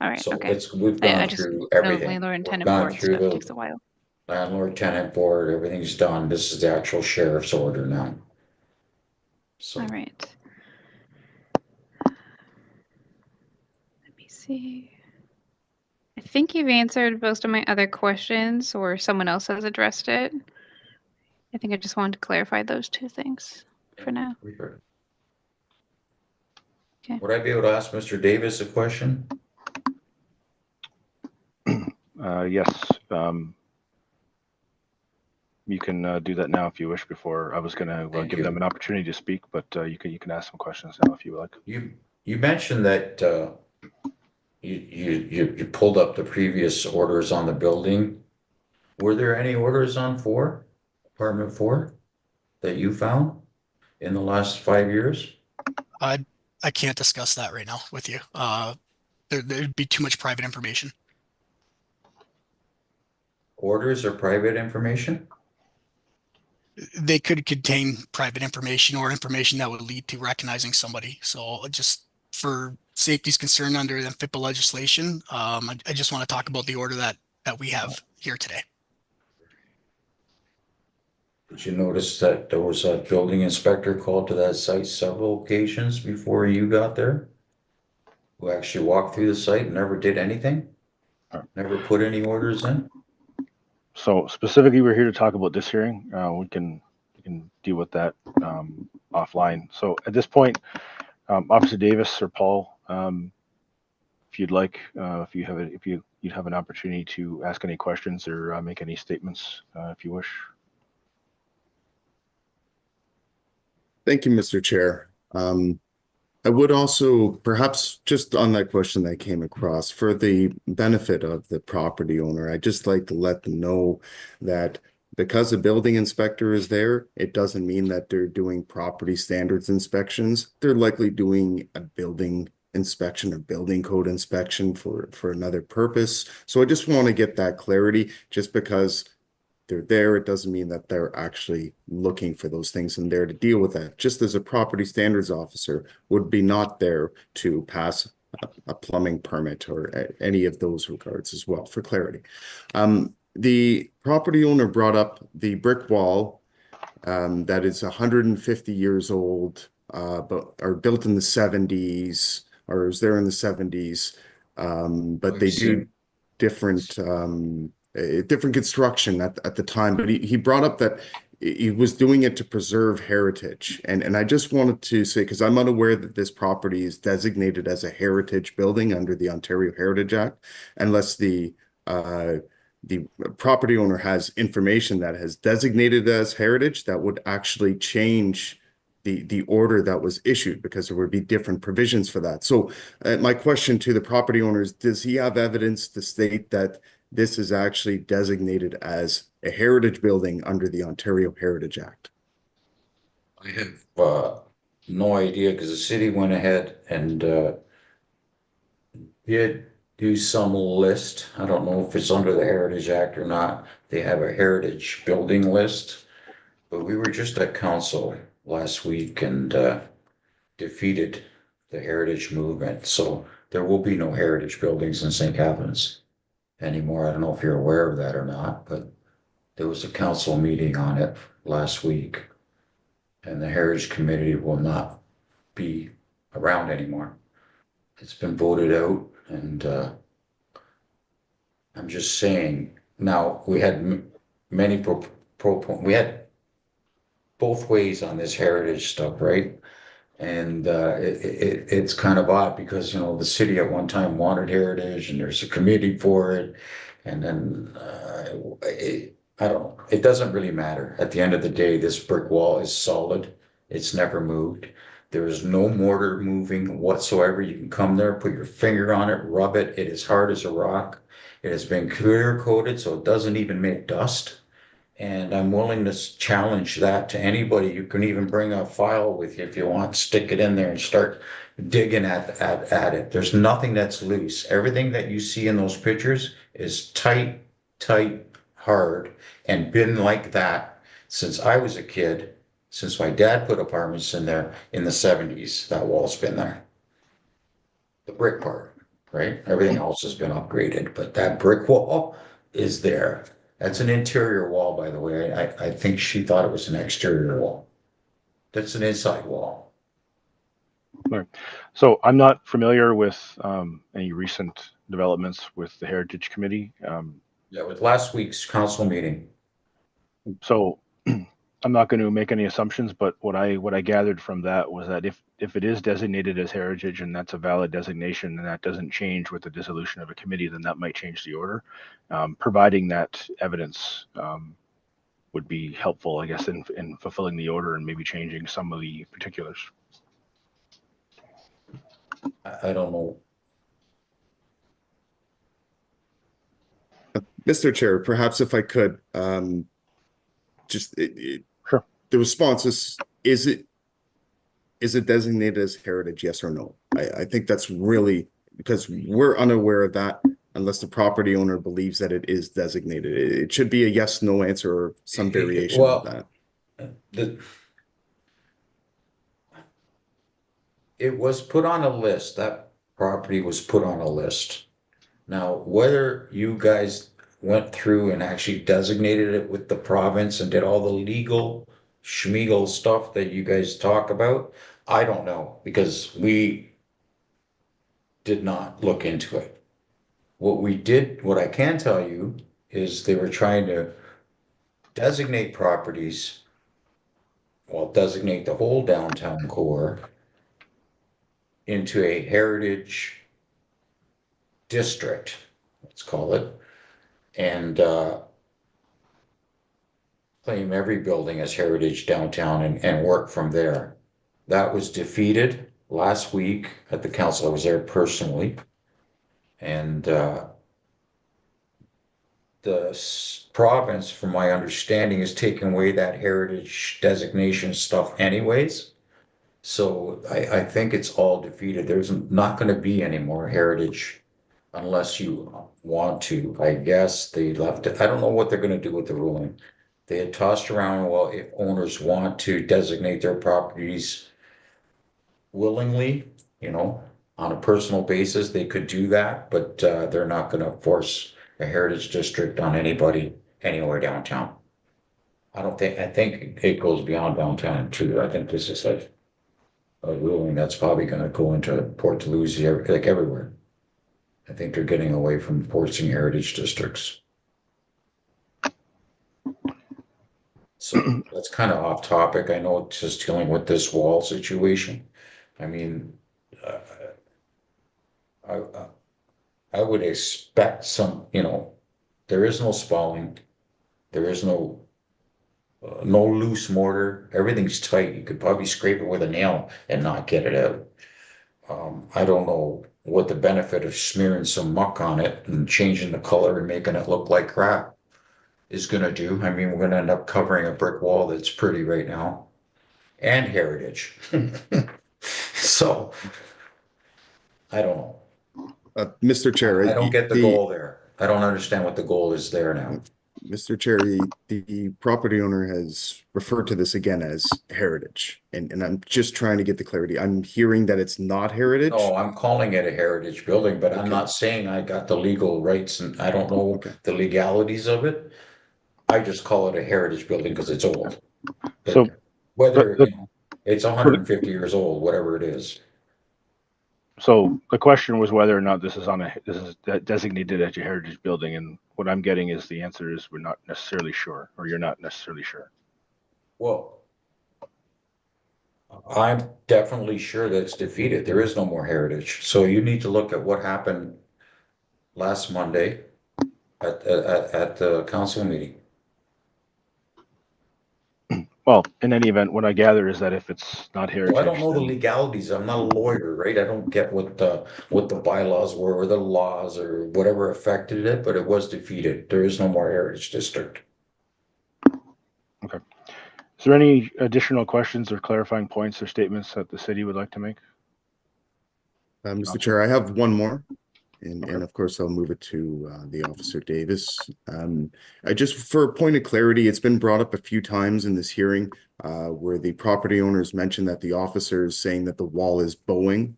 S2: All right.
S5: So
S2: Okay.
S5: we've
S2: I
S5: gone
S2: just
S5: through
S2: know
S5: everything.
S2: landlord and
S5: We've
S2: tenant
S5: gone
S2: board
S5: through
S2: stuff
S5: the
S2: takes a while.
S5: landlord tenant board, everything's done. This is the actual sheriff's order now. So
S2: All right. Let me see. I think you've answered most of my other questions, or someone else has addressed it. I think I just wanted to clarify those two things for now. Okay.
S5: Would I be able to ask Mr. Davis a question?
S1: Yes. You can do that now if you wish. Before I was going to give them an opportunity to speak, but you can ask some questions now if you like.
S5: You mentioned that you pulled up the previous orders on the building. Were there any orders on apartment 4 that you found in the last 5 years?
S4: I can't discuss that right now with you. There'd be too much private information.
S5: Orders or private information?
S4: They could contain private information or information that would lead to recognizing somebody. So just for safety's concern under the FIPA legislation, I just want to talk about the order that we have here today.
S5: Did you notice that there was a building inspector called to that site several occasions before you got there? Who actually walked through the site and never did anything? Never put any orders in?
S1: So specifically, we're here to talk about this hearing. We can deal with that offline. So at this point, Officer Davis or Paul, if you'd like, if you'd have an opportunity to ask any questions or make any statements, if you wish.
S3: Thank you, Mr. Chair. I would also, perhaps just on that question that came across, for the benefit of the property owner, I'd just like to let them know that because the building inspector is there, it doesn't mean that they're doing property standards inspections. They're likely doing a building inspection or building code inspection for another purpose. So I just want to get that clarity. Just because they're there, it doesn't mean that they're actually looking for those things and there to deal with that. Just as a property standards officer would be not there to pass a plumbing permit or any of those regards as well, for clarity. The property owner brought up the brick wall that is 150 years old, but are built in the 70s, or is there in the 70s. but they do different different construction at the time. But he brought up that he was doing it to preserve heritage, and I just wanted to say, because I'm unaware that this property is designated as a heritage building under the Ontario Heritage Act, unless the property owner has information that has designated as heritage, that would actually change the order that was issued, because there would be different provisions for that. So my question to the property owners, does he have evidence to state that this is actually designated as a heritage building under the Ontario Heritage Act?
S5: I have no idea, because the city went ahead and did do some list. I don't know if it's under the Heritage Act or not. They have a heritage building list. But we were just at council last week and defeated the heritage movement. So there will be no heritage buildings in St. Catharines anymore. I don't know if you're aware of that or not, but there was a council meeting on it last week, and the Heritage Committee will not be around anymore. It's been voted out, and I'm just saying. Now, we had many we had both ways on this heritage stuff, right? And it's kind of odd because, you know, the city at one time wanted heritage and there's a committee for it. And then I don't know. It doesn't really matter. At the end of the day, this brick wall is solid. It's never moved. There is no mortar moving whatsoever. You can come there, put your finger on it, rub it. It is hard as a rock. It has been clear coated, so it doesn't even make dust. And I'm willing to challenge that to anybody. You can even bring a file with you if you want, stick it in there and start digging at it. There's nothing that's loose. Everything that you see in those pictures is tight, hard, and been like that since I was a kid, since my dad put apartments in there in the 70s. That wall's been there. The brick part, right? Everything else has been upgraded, but that brick wall is there. That's an interior wall, by the way. I think she thought it was an exterior wall. That's an inside wall.
S1: So I'm not familiar with any recent developments with the Heritage Committee.
S5: Yeah, with last week's council meeting.
S1: So I'm not going to make any assumptions, but what I gathered from that was that if it is designated as heritage and that's a valid designation and that doesn't change with the dissolution of a committee, then that might change the order. Providing that evidence would be helpful, I guess, in fulfilling the order and maybe changing some of the particulars.
S5: I don't know.
S3: Mr. Chair, perhaps if I could, just
S1: Sure.
S3: The response is it designated as heritage, yes or no? I think that's really, because we're unaware of that unless the property owner believes that it is designated. It should be a yes, no answer or some variation of that.
S5: It was put on a list. That property was put on a list. Now, whether you guys went through and actually designated it with the province and did all the legal schmiegel stuff that you guys talk about, I don't know, because we did not look into it. What I can tell you is they were trying to designate properties, well, designate the whole downtown core into a heritage district, let's call it, and claim every building as heritage downtown and work from there. That was defeated last week at the council. I was there personally. And the province, from my understanding, is taking away that heritage designation stuff anyways. So I think it's all defeated. There's not going to be any more heritage unless you want to. I guess they left it. I don't know what they're going to do with the ruling. They had tossed around, well, if owners want to designate their properties willingly, you know, on a personal basis, they could do that, but they're not going to force a heritage district on anybody anywhere downtown. I think it goes beyond downtown too. I think this is like a ruling that's probably going to go into Port Dalhousie, like everywhere. I think they're getting away from forcing heritage districts. So that's kind of off topic. I know it's just dealing with this wall situation. I mean, uh, I, I would expect some, there is no spalling, there is no loose mortar. Everything's tight. You could probably scrape it with a nail and not get it out. I don't know what the benefit of smearing some muck on it and changing the color and making it look like crap is going to do. I mean, we're going to end up covering a brick wall that's pretty right now and heritage. So I don't know.
S3: Mr. Chair,
S5: I don't get the goal there. I don't understand what the goal is there now.
S3: Mr. Chair, the property owner has referred to this again as heritage, and I'm just trying to get the clarity. I'm hearing that it's not heritage.
S5: No, I'm calling it a heritage building, but I'm
S3: Okay.
S5: not saying I got the legal rights and I don't know
S3: Okay.
S5: the legalities of it. I just call it a heritage building because it's old. But
S1: So
S5: whether,
S1: the-
S5: it's 150 years old, whatever it is.
S1: So the question was whether or not this is designated as a heritage building, and what I'm getting is the answer is we're not necessarily sure, or you're not necessarily sure.
S5: Well, I'm definitely sure that it's defeated. There is no more heritage. So you need to look at what happened last Monday at the council meeting.
S1: Well, in any event, what I gather is that if it's not heritage,
S5: Well, I don't know the
S1: then-
S5: legalities. I'm not a lawyer, right? I don't get what the bylaws were or the laws or whatever affected it, but it was defeated. There is no more heritage district.
S1: Is there any additional questions or clarifying points or statements that the city would like to make?
S3: Mr. Chair, I have one more, and
S1: Okay.
S3: and of course I'll move it to the Officer Davis. I just, for a point of clarity, it's been brought up a few times in this hearing where the property owners mentioned that the officer is saying that the wall is bowing,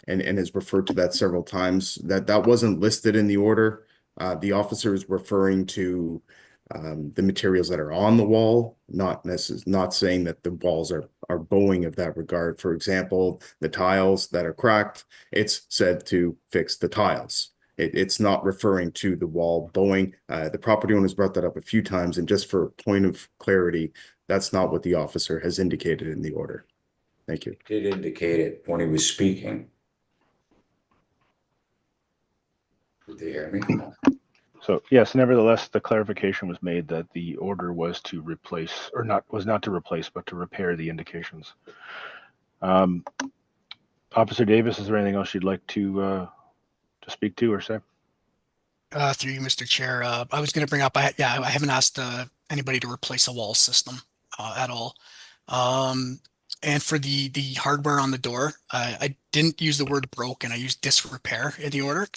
S3: and has referred to that several times. That wasn't listed in the order. The officer is referring to the materials that are on the wall, not saying that the walls are bowing of that regard. For example, the tiles that are cracked, it's said to fix the tiles. It's not referring to the wall bowing. The property owners brought that up a few times, and just for a point of clarity, that's not what the officer has indicated in the order. Thank you.
S5: Did indicate it when he was speaking. Did they hear me?
S1: So yes, nevertheless, the clarification was made that the order was to replace, or was not to replace, but to repair the indications. Officer Davis, is there anything else you'd like to speak to or say?
S4: Through you, Mr. Chair, I was going to bring up, I haven't asked anybody to replace a wall system at all. And for the hardware on the door, I didn't use the word broken. I used disrepair in the order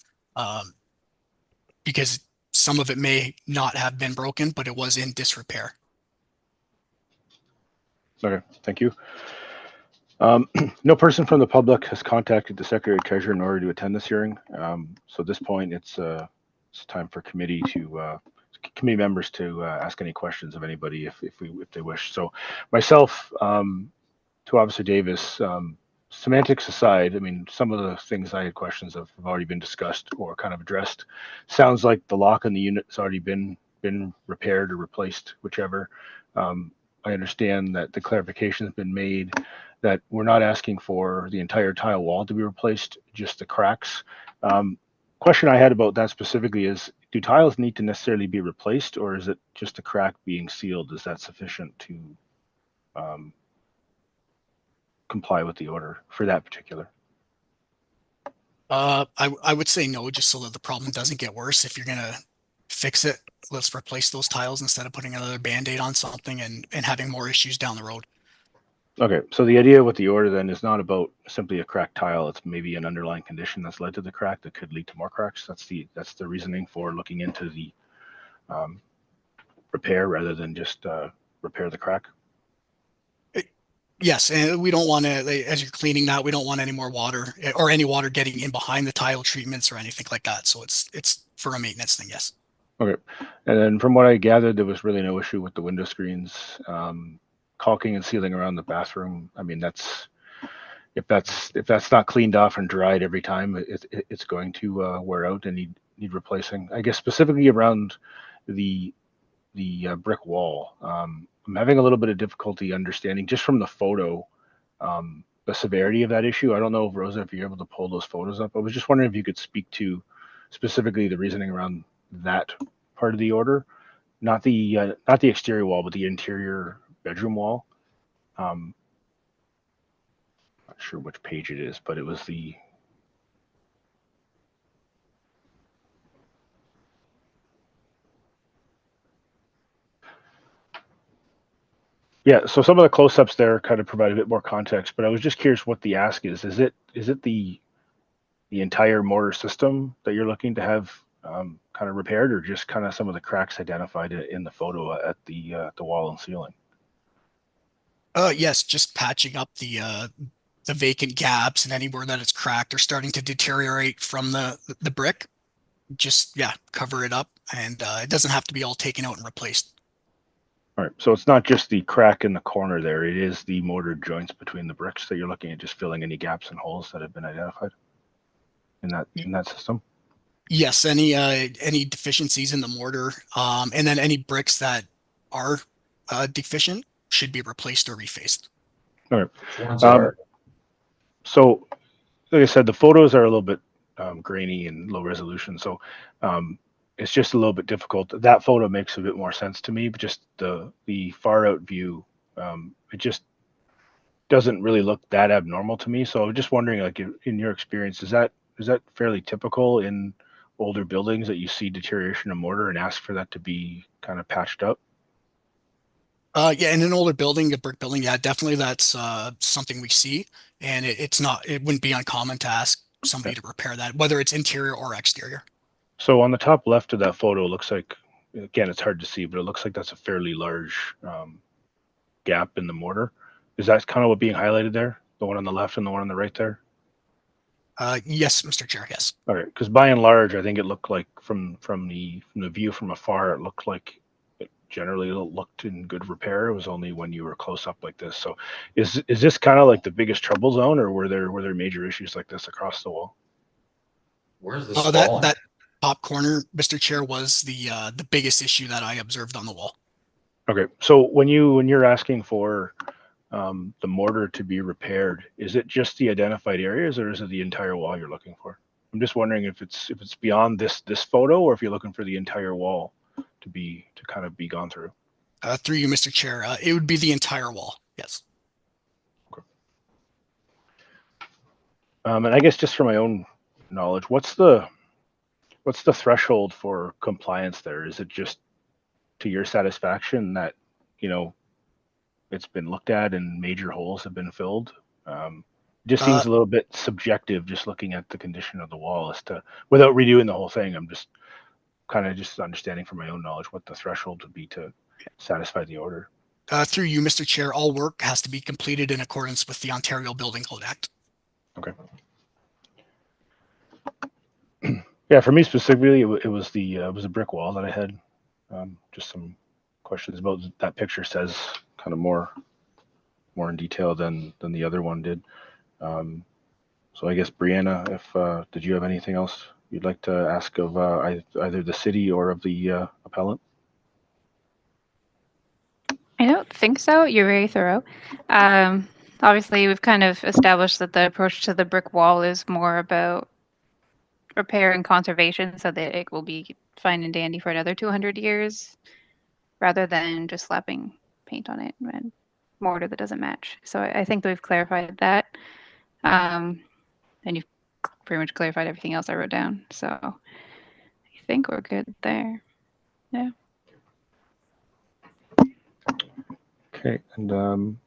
S4: because some of it may not have been broken, but it was in disrepair.
S1: Okay, thank you. No person from the public has contacted the Secretary Treasurer in order to attend this hearing. So at this point, it's time for committee members to ask any questions of anybody if they wish. So myself, to Officer Davis, semantics aside, I mean, some of the things I had questions of have already been discussed or kind of addressed. Sounds like the lock on the unit has already been repaired or replaced, whichever. I understand that the clarification has been made that we're not asking for the entire tile wall to be replaced, just the cracks. Question I had about that specifically is, do tiles need to necessarily be replaced, or is it just a crack being sealed? Is that sufficient to comply with the order for that particular?
S4: I would say no, just so that the problem doesn't get worse. If you're going to fix it, let's replace those tiles instead of putting another Band-Aid on something and having more issues down the road.
S1: Okay, so the idea with the order then is not about simply a cracked tile. It's maybe an underlying condition that's led to the crack that could lead to more cracks. That's the reasoning for looking into the repair rather than just repair the crack.
S4: Yes, and we don't want to, as you're cleaning that, we don't want any more water or any water getting in behind the tile treatments or anything like that. So it's for a maintenance thing, yes.
S1: Okay, and then from what I gathered, there was really no issue with the window screens, caulking and sealing around the bathroom. I mean, that's if that's not cleaned off and dried every time, it's going to wear out and need replacing. I guess specifically around the brick wall. I'm having a little bit of difficulty understanding just from the photo the severity of that issue. I don't know if Rosa, if you're able to pull those photos up. I was just wondering if you could speak to specifically the reasoning around that part of the order, not the exterior wall, but the interior bedroom wall. Not sure which page it is, but it was the. Yeah, so some of the close-ups there kind of provide a bit more context, but I was just curious what the ask is. Is it the entire mortar system that you're looking to have kind of repaired, or just kind of some of the cracks identified in the photo at the wall and ceiling?
S4: Yes, just patching up the vacant gaps and anywhere that it's cracked or starting to deteriorate from the brick. Just cover it up, and it doesn't have to be all taken out and replaced.
S1: All right, so it's not just the crack in the corner there, it is the mortar joints between the bricks that you're looking at, just filling any gaps and holes that have been identified in that system?
S4: Yes, any deficiencies in the mortar, and then any bricks that are deficient should be replaced or refaced.
S1: All right.
S5: Which ones are?
S1: So, like I said, the photos are a little bit grainy and low resolution, so it's just a little bit difficult. That photo makes a bit more sense to me, but just the far out view, it just doesn't really look that abnormal to me. So I'm just wondering, like in your experience, is that fairly typical in older buildings that you see deterioration of mortar and ask for that to be kind of patched up?
S4: Yeah, in an older building, a brick building, yeah, definitely that's something we see, and it wouldn't be uncommon to ask somebody to repair that, whether it's interior or exterior.
S1: So on the top left of that photo, it looks like, again, it's hard to see, but it looks like that's a fairly large gap in the mortar. Is that kind of what being highlighted there? The one on the left and the one on the right there?
S4: Yes, Mr. Chair, yes.
S1: All right, because by and large, I think it looked like from the view from afar, it looked like it generally looked in good repair. It was only when you were close up like this. So, is this kind of like the biggest trouble zone, or were there major issues like this across the wall?
S5: Where's the
S4: Oh,
S5: spalling?
S4: that top corner, Mr. Chair, was the biggest issue that I observed on the wall.
S1: Okay, so when you're asking for the mortar to be repaired, is it just the identified areas, or is it the entire wall you're looking for? I'm just wondering if it's beyond this photo, or if you're looking for the entire wall to kind of be gone through.
S4: Through you, Mr. Chair, it would be the entire wall. Yes.
S1: Okay. And I guess just for my own knowledge, what's the threshold for compliance there? Is it just to your satisfaction that, you know, it's been looked at and major holes have been filled? Just seems a little bit subjective just looking at the condition of the wall as to, without redoing the whole thing. I'm just kind of just understanding from my own knowledge what the threshold would be to satisfy the order.
S4: Through you, Mr. Chair, all work has to be completed in accordance with the Ontario Building Code Act.
S1: Okay. Yeah, for me specifically, it was a brick wall that I had. Just some questions about that picture says kind of more in detail than the other one did. So I guess Brianna, if did you have anything else you'd like to ask of either the city or of the appellant?
S2: I don't think so. You're very thorough. Obviously, we've kind of established that the approach to the brick wall is more about repair and conservation so that it will be fine and dandy for another 200 years rather than just slapping paint on it and mortar that doesn't match. So I think that we've clarified that. And you've pretty much clarified everything else I wrote down. So I think we're good there. Yeah.
S1: Okay, and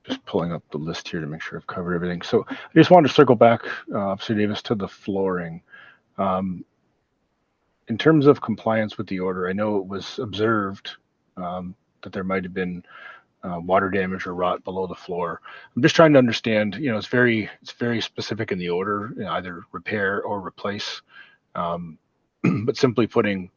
S1: just pulling up the list here to make sure I've covered everything. So I just wanted to circle back, Officer Davis, to the flooring. In terms of compliance with the order, I know it was observed that there might have been water damage or rot below the floor. I'm just trying to understand, you know, it's very specific in the order, you know, either repair or replace. But simply putting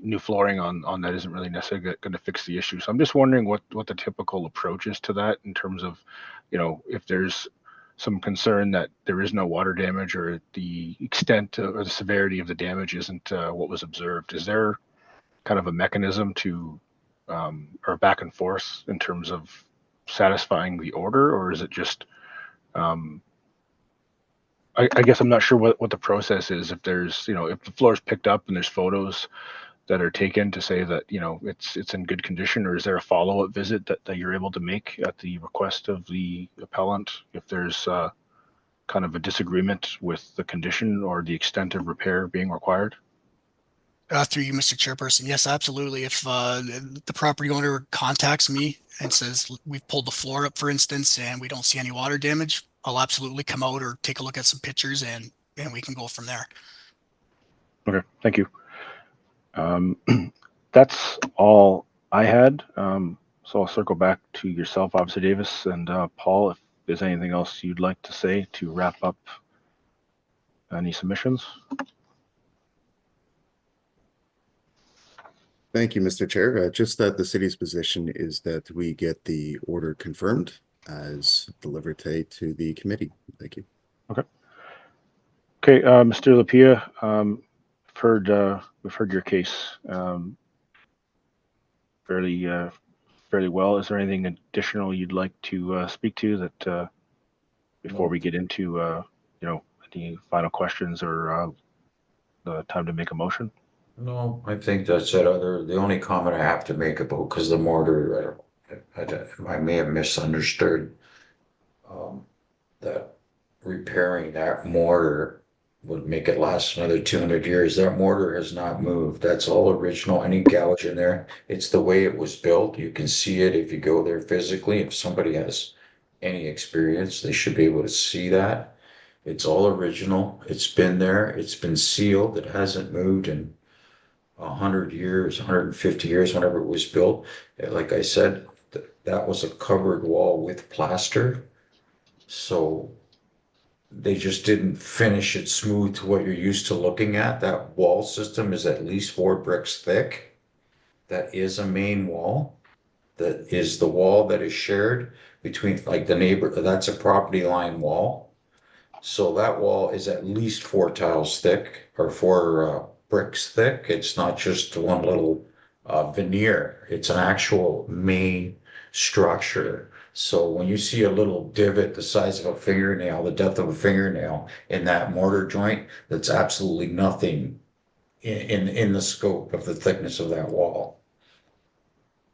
S1: new flooring on that isn't really necessarily going to fix the issue. So I'm just wondering what the typical approach is to that in terms of, if there's some concern that there is no water damage or the extent or the severity of the damage isn't what was observed. Is there kind of a mechanism to or back and forth in terms of satisfying the order, or is it just I guess I'm not sure what the process is. If there's, if the floor is picked up and there's photos that are taken to say that, it's in good condition, or is there a follow-up visit that you're able to make at the request of the appellant if there's kind of a disagreement with the condition or the extent of repair being required?
S4: Through you, Mr. Chairperson. Yes, absolutely. If the property owner contacts me and says we've pulled the floor up, for instance, and we don't see any water damage, I'll absolutely come out or take a look at some pictures and we can go from there.
S1: Okay, thank you. That's all I had. So I'll circle back to yourself, Officer Davis, and Paul, if there's anything else you'd like to say to wrap up any submissions.
S3: Thank you, Mr. Chair. Just that the city's position is that we get the order confirmed as delivered today to the committee. Thank you.
S1: Okay. Okay, Mr. Lapia, we've heard your case fairly well. Is there anything additional you'd like to speak to that before we get into any final questions or the time to make a motion?
S5: No, I think that's it. The only comment I have to make about, because the mortar, I may have misunderstood that repairing that mortar would make it last another 200 years. That mortar has not moved. That's all original. Any gouge in there, it's the way it was built. You can see it if you go there physically. If somebody has any experience, they should be able to see that. It's all original. It's been there. It's been sealed. It hasn't moved in 100 years, 150 years, whenever it was built. Like I said, that was a covered wall with plaster. So they just didn't finish it smooth to what you're used to looking at. That wall system is at least 4 bricks thick. That is a main wall. That is the wall that is shared between, like, the neighbor. That's a property line wall. So that wall is at least 4 tiles thick, or 4 bricks thick. It's not just one little veneer. It's an actual main structure. So when you see a little divot the size of a fingernail, the depth of a fingernail in that mortar joint, that's absolutely nothing in the scope of the thickness of that wall.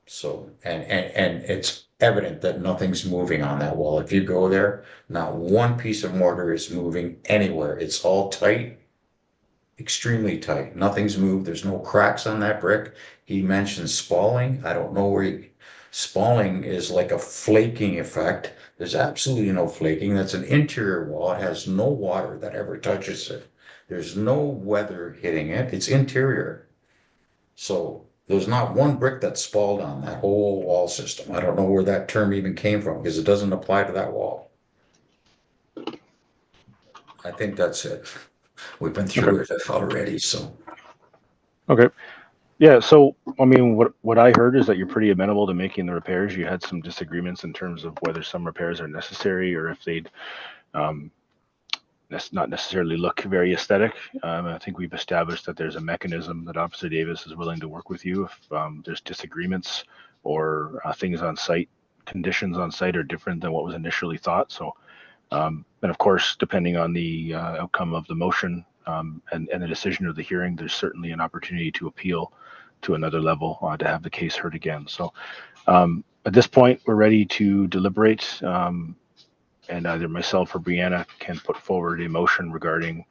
S5: So, and it's evident that nothing's moving on that wall. If you go there, not one piece of mortar is moving anywhere. It's all tight, extremely tight. Nothing's moved. There's no cracks on that brick. He mentioned spalling. I don't know where spalling is, like a flaking effect. There's absolutely no flaking. That's an interior wall. It has no water that ever touches it. There's no weather hitting it. It's interior. So there's not one brick that's spalled on that whole wall system. I don't know where that term even came from, because it doesn't apply to that wall. I think that's it. We've been through it already, so.
S1: Okay. Yeah, so I mean, what I heard is that you're pretty amenable to making the repairs. You had some disagreements in terms of whether some repairs are necessary or if they'd not necessarily look very aesthetic. I think we've established that there's a mechanism that Officer Davis is willing to work with you if there's disagreements or things on site, conditions on site are different than what was initially thought. So, and of course, depending on the outcome of the motion and the decision of the hearing, there's certainly an opportunity to appeal to another level to have the case heard again. So at this point, we're ready to deliberate. And either myself or Brianna can put forward a motion regarding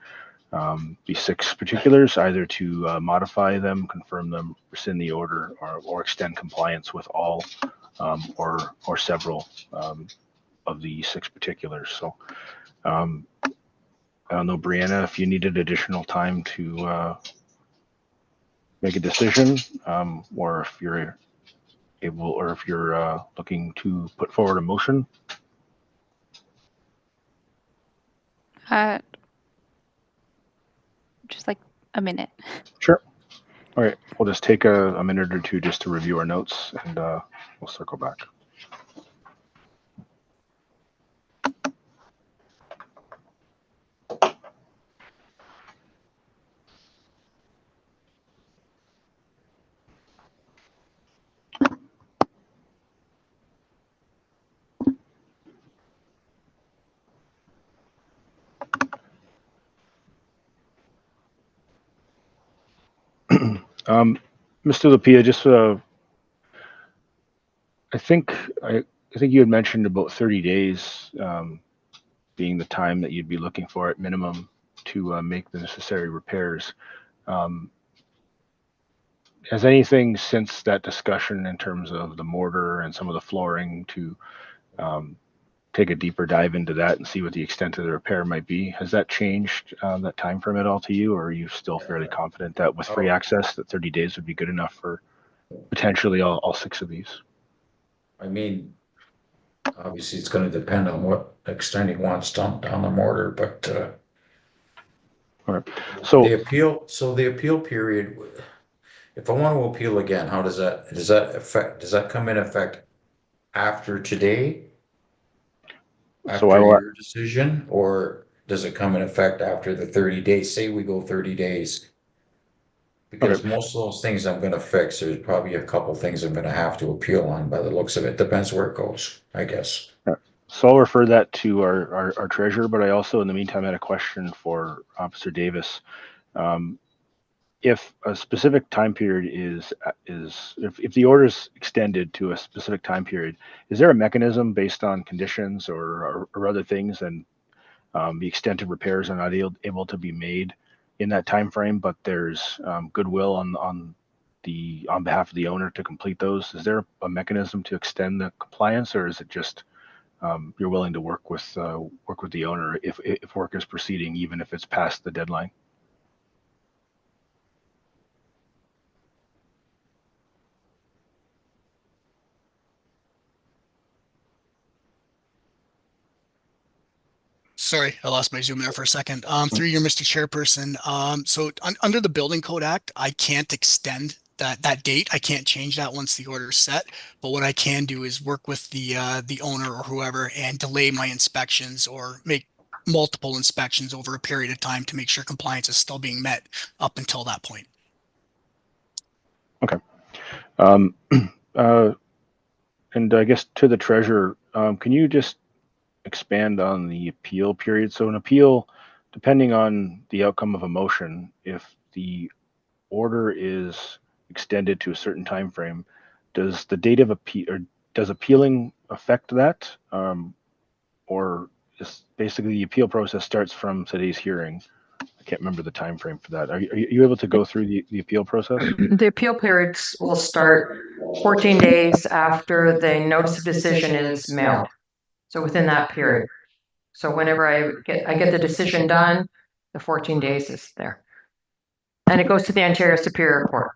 S1: these 6 particulars, either to modify them, confirm them, rescind the order, or extend compliance with all or several of the 6 particulars. So I don't know, Brianna, if you needed additional time to make a decision, or if you're able, or if you're looking to put forward a motion.
S2: Just like a minute.
S1: Sure. All right, we'll just take a minute or two just to review our notes, and we'll circle back. Mr. Lapia, just I think you had mentioned about 30 days being the time that you'd be looking for at minimum to make the necessary repairs. Has anything since that discussion in terms of the mortar and some of the flooring to take a deeper dive into that and see what the extent of the repair might be, has that changed that time frame at all to you, or are you still fairly confident that with free access that 30 days would be good enough for potentially all 6 of these?
S5: I mean, obviously it's gonna depend on what extent he wants dumped down the mortar, but
S1: All right. So
S5: the appeal period, if I want to appeal again, how does that come in effect after today?
S1: So I
S5: After
S1: will.
S5: your decision, or does it come in effect after the 30 days? Say we go 30 days. Because
S1: Okay.
S5: most of those things I'm gonna fix, there's probably a couple things I'm gonna have to appeal on by the looks of it. Depends where it goes, I guess.
S1: So I'll refer that to our treasurer, but I also, in the meantime, had a question for Officer Davis. Um, if a specific time period if the order is extended to a specific time period, is there a mechanism based on conditions or other things, and the extent of repairs are not able to be made in that time frame, but there's goodwill on behalf of the owner to complete those? Is there a mechanism to extend the compliance, or is it just you're willing to work with the owner if work is proceeding, even if it's past the deadline?
S4: Sorry, I lost my Zoom there for a second. Through you, Mr. Chairperson. So under the Building Code Act, I can't extend that date. I can't change that once the order is set. But what I can do is work with the owner or whoever and delay my inspections or make multiple inspections over a period of time to make sure compliance is still being met up until that point.
S1: Okay. And I guess to the treasurer, can you just expand on the appeal period? So an appeal, depending on the outcome of a motion, if the order is extended to a certain time frame, does the date of appeal, or does appealing affect that, or is basically the appeal process starts from today's hearing? I can't remember the time frame for that. Are you able to go through the appeal process?
S7: The appeal periods will start 14 days after the notice of decision is mailed. So within that period. So whenever I get the decision done, the 14 days is there. And it goes to the Ontario Superior Court.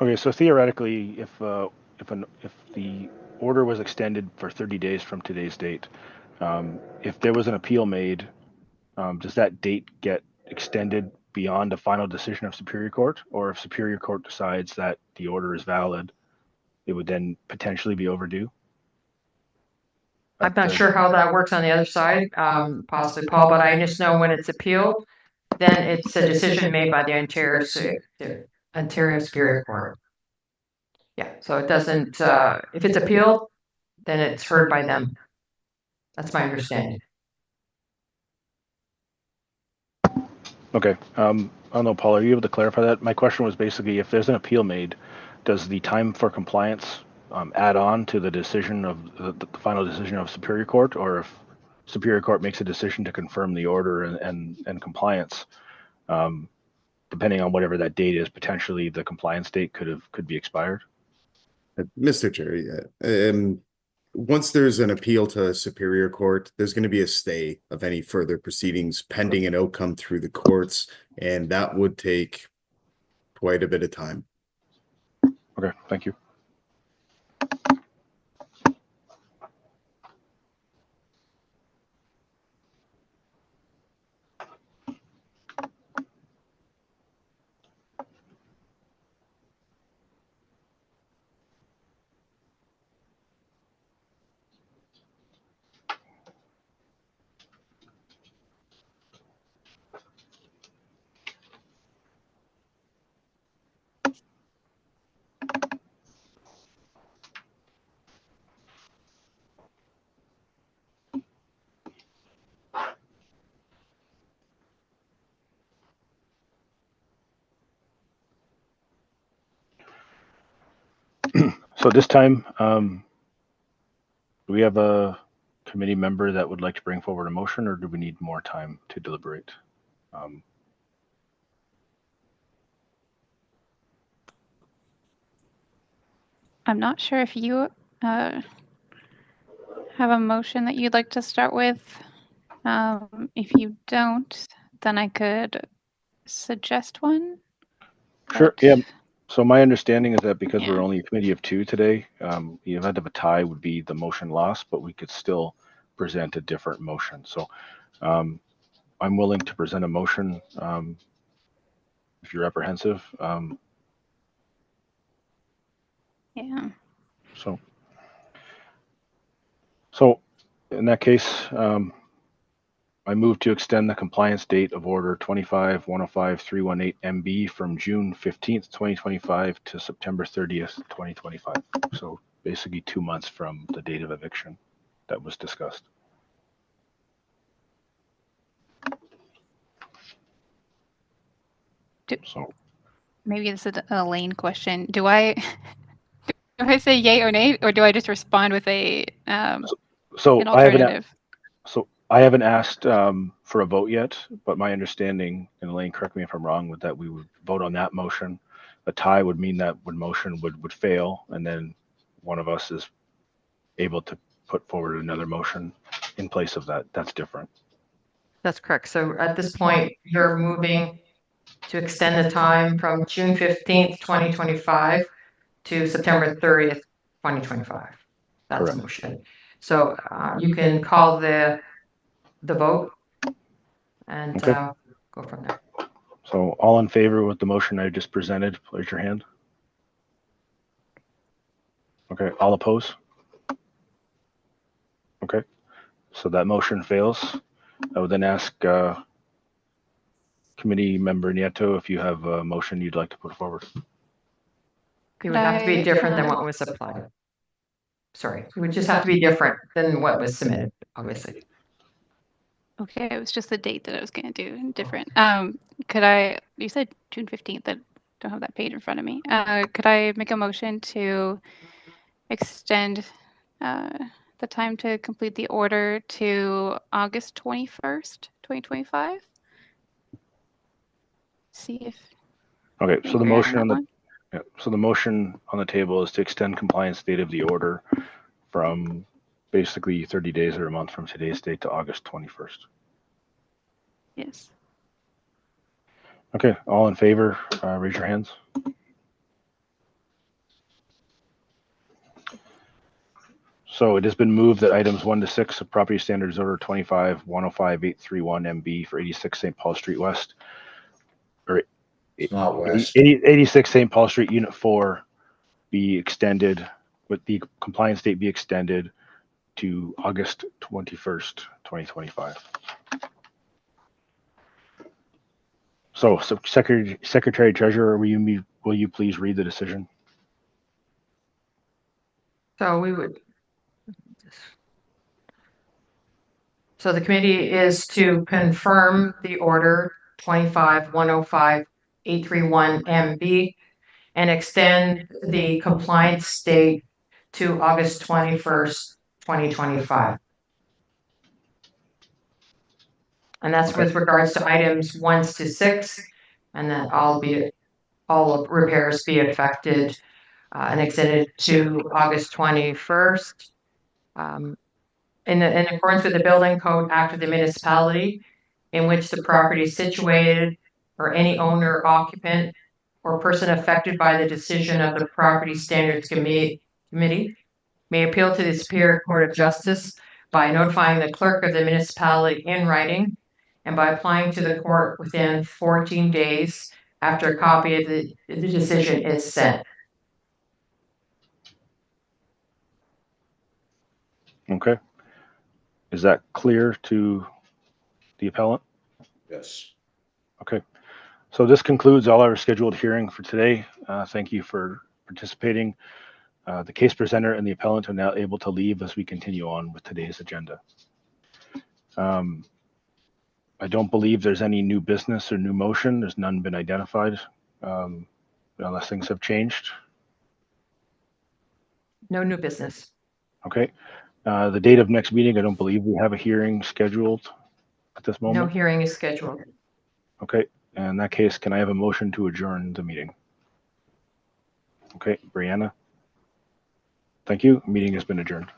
S1: Okay, so theoretically, if the order was extended for 30 days from today's date, if there was an appeal made, does that date get extended beyond a final decision of Superior Court? Or if Superior Court decides that the order is valid, it would then potentially be overdue?
S7: I'm not sure how that works on the other side, possibly Paul, but I just know when it's appealed, then it's a decision made by the Ontario Superior Court. Yeah, so it doesn't, if it's appealed, then it's heard by them. That's my understanding.
S1: Okay. I don't know, Paul, are you able to clarify that? My question was basically, if there's an appeal made, does the time for compliance add on to the decision of the final decision of Superior Court, or if Superior Court makes a decision to confirm the order and compliance, depending on whatever that date is, potentially the compliance date could be expired?
S3: Mr. Chair, once there's an appeal to Superior Court, there's going to be a stay of any further proceedings pending an outcome through the courts, and that would take quite a bit of time.
S1: Okay, thank you. So at this time, do we have a committee member that would like to bring forward a motion, or do we need more time to deliberate?
S2: I'm not sure if you have a motion that you'd like to start with. If you don't, then I could suggest one.
S1: Sure.
S2: but-
S1: Yeah. So my understanding is that because we're
S2: Yeah.
S1: only a committee of 2 today, the event of a tie would be the motion lost, but we could still present a different motion. So I'm willing to present a motion if you're apprehensive.
S2: Yeah.
S1: So in that case, I move to extend the compliance date of Order 25-105-318 MB from June 15th, 2025 to September 30th, 2025. So basically 2 months from the date of eviction that was discussed. So
S2: Maybe this is a Elaine question. Do I say yay or nay, or do I just respond with a
S1: so
S2: an
S1: I haven't
S2: alternative?
S1: I haven't asked for a vote yet, but my understanding, and Elaine, correct me if I'm wrong, with that we would vote on that motion. A tie would mean that motion would fail, and then one of us is able to put forward another motion in place of that. That's different.
S7: That's correct. So at this point, you're moving to extend the time from June 15th, 2025 to September 30th, 2025. That's
S1: Correct.
S7: a motion. So you can call the vote and
S1: Okay.
S7: go from there.
S1: So all in favor with the motion I just presented, raise your hand. Okay, all opposed? Okay, so that motion fails. I would then ask committee member Nieto if you have a motion you'd like to put forward.
S7: It would have to be different than what was applied. Sorry, it would just have to be different than what was submitted, obviously.
S2: Okay, it was just the date that I was going to do different. You said June 15th. I don't have that page in front of me. Could I make a motion to extend the time to complete the order to August 21st, 2025? See if
S1: Okay, so the
S2: we're
S1: motion
S2: on
S1: on
S2: that
S1: the
S2: one.
S1: yeah, so the motion on the table is to extend compliance date of the order from basically 30 days or a month from today's date to August 21st.
S2: Yes.
S1: Okay, all in favor, raise your hands. So it has been moved that items 1 to 6 of Property Standards Order 25-105-831 MB for 86 St. Paul Street West, or
S5: It's not west.
S1: 86 St. Paul Street Unit 4 be extended, with the compliance date be extended to August 21st, 2025. So Secretary Treasurer, will you please read the decision?
S7: So we would. So the committee is to confirm the order 25-105-831 MB and extend the compliance date to August 21st, 2025. And that's with regards to items 1 to 6, and that all repairs be effected and extended to August 21st. In accordance with the Building Code Act of the municipality in which the property is situated, or any owner, occupant, or person affected by the decision of the Property Standards Committee may appeal to the Superior Court of Justice by notifying the clerk of the municipality in writing and by applying to the court within 14 days after a copy of the decision is sent.
S1: Okay. Is that clear to the appellant?
S5: Yes.
S1: Okay. So this concludes all our scheduled hearing for today. Thank you for participating. The case presenter and the appellant are now able to leave as we continue on with today's agenda. I don't believe there's any new business or new motion. There's none been identified, unless things have changed.
S7: No new business.
S1: Okay. The date of next meeting, I don't believe we have a hearing scheduled at this
S7: No
S1: moment.
S7: hearing is scheduled.
S1: Okay. In that case, can I have a motion to adjourn the meeting? Okay, Brianna. Thank you. Meeting has been adjourned.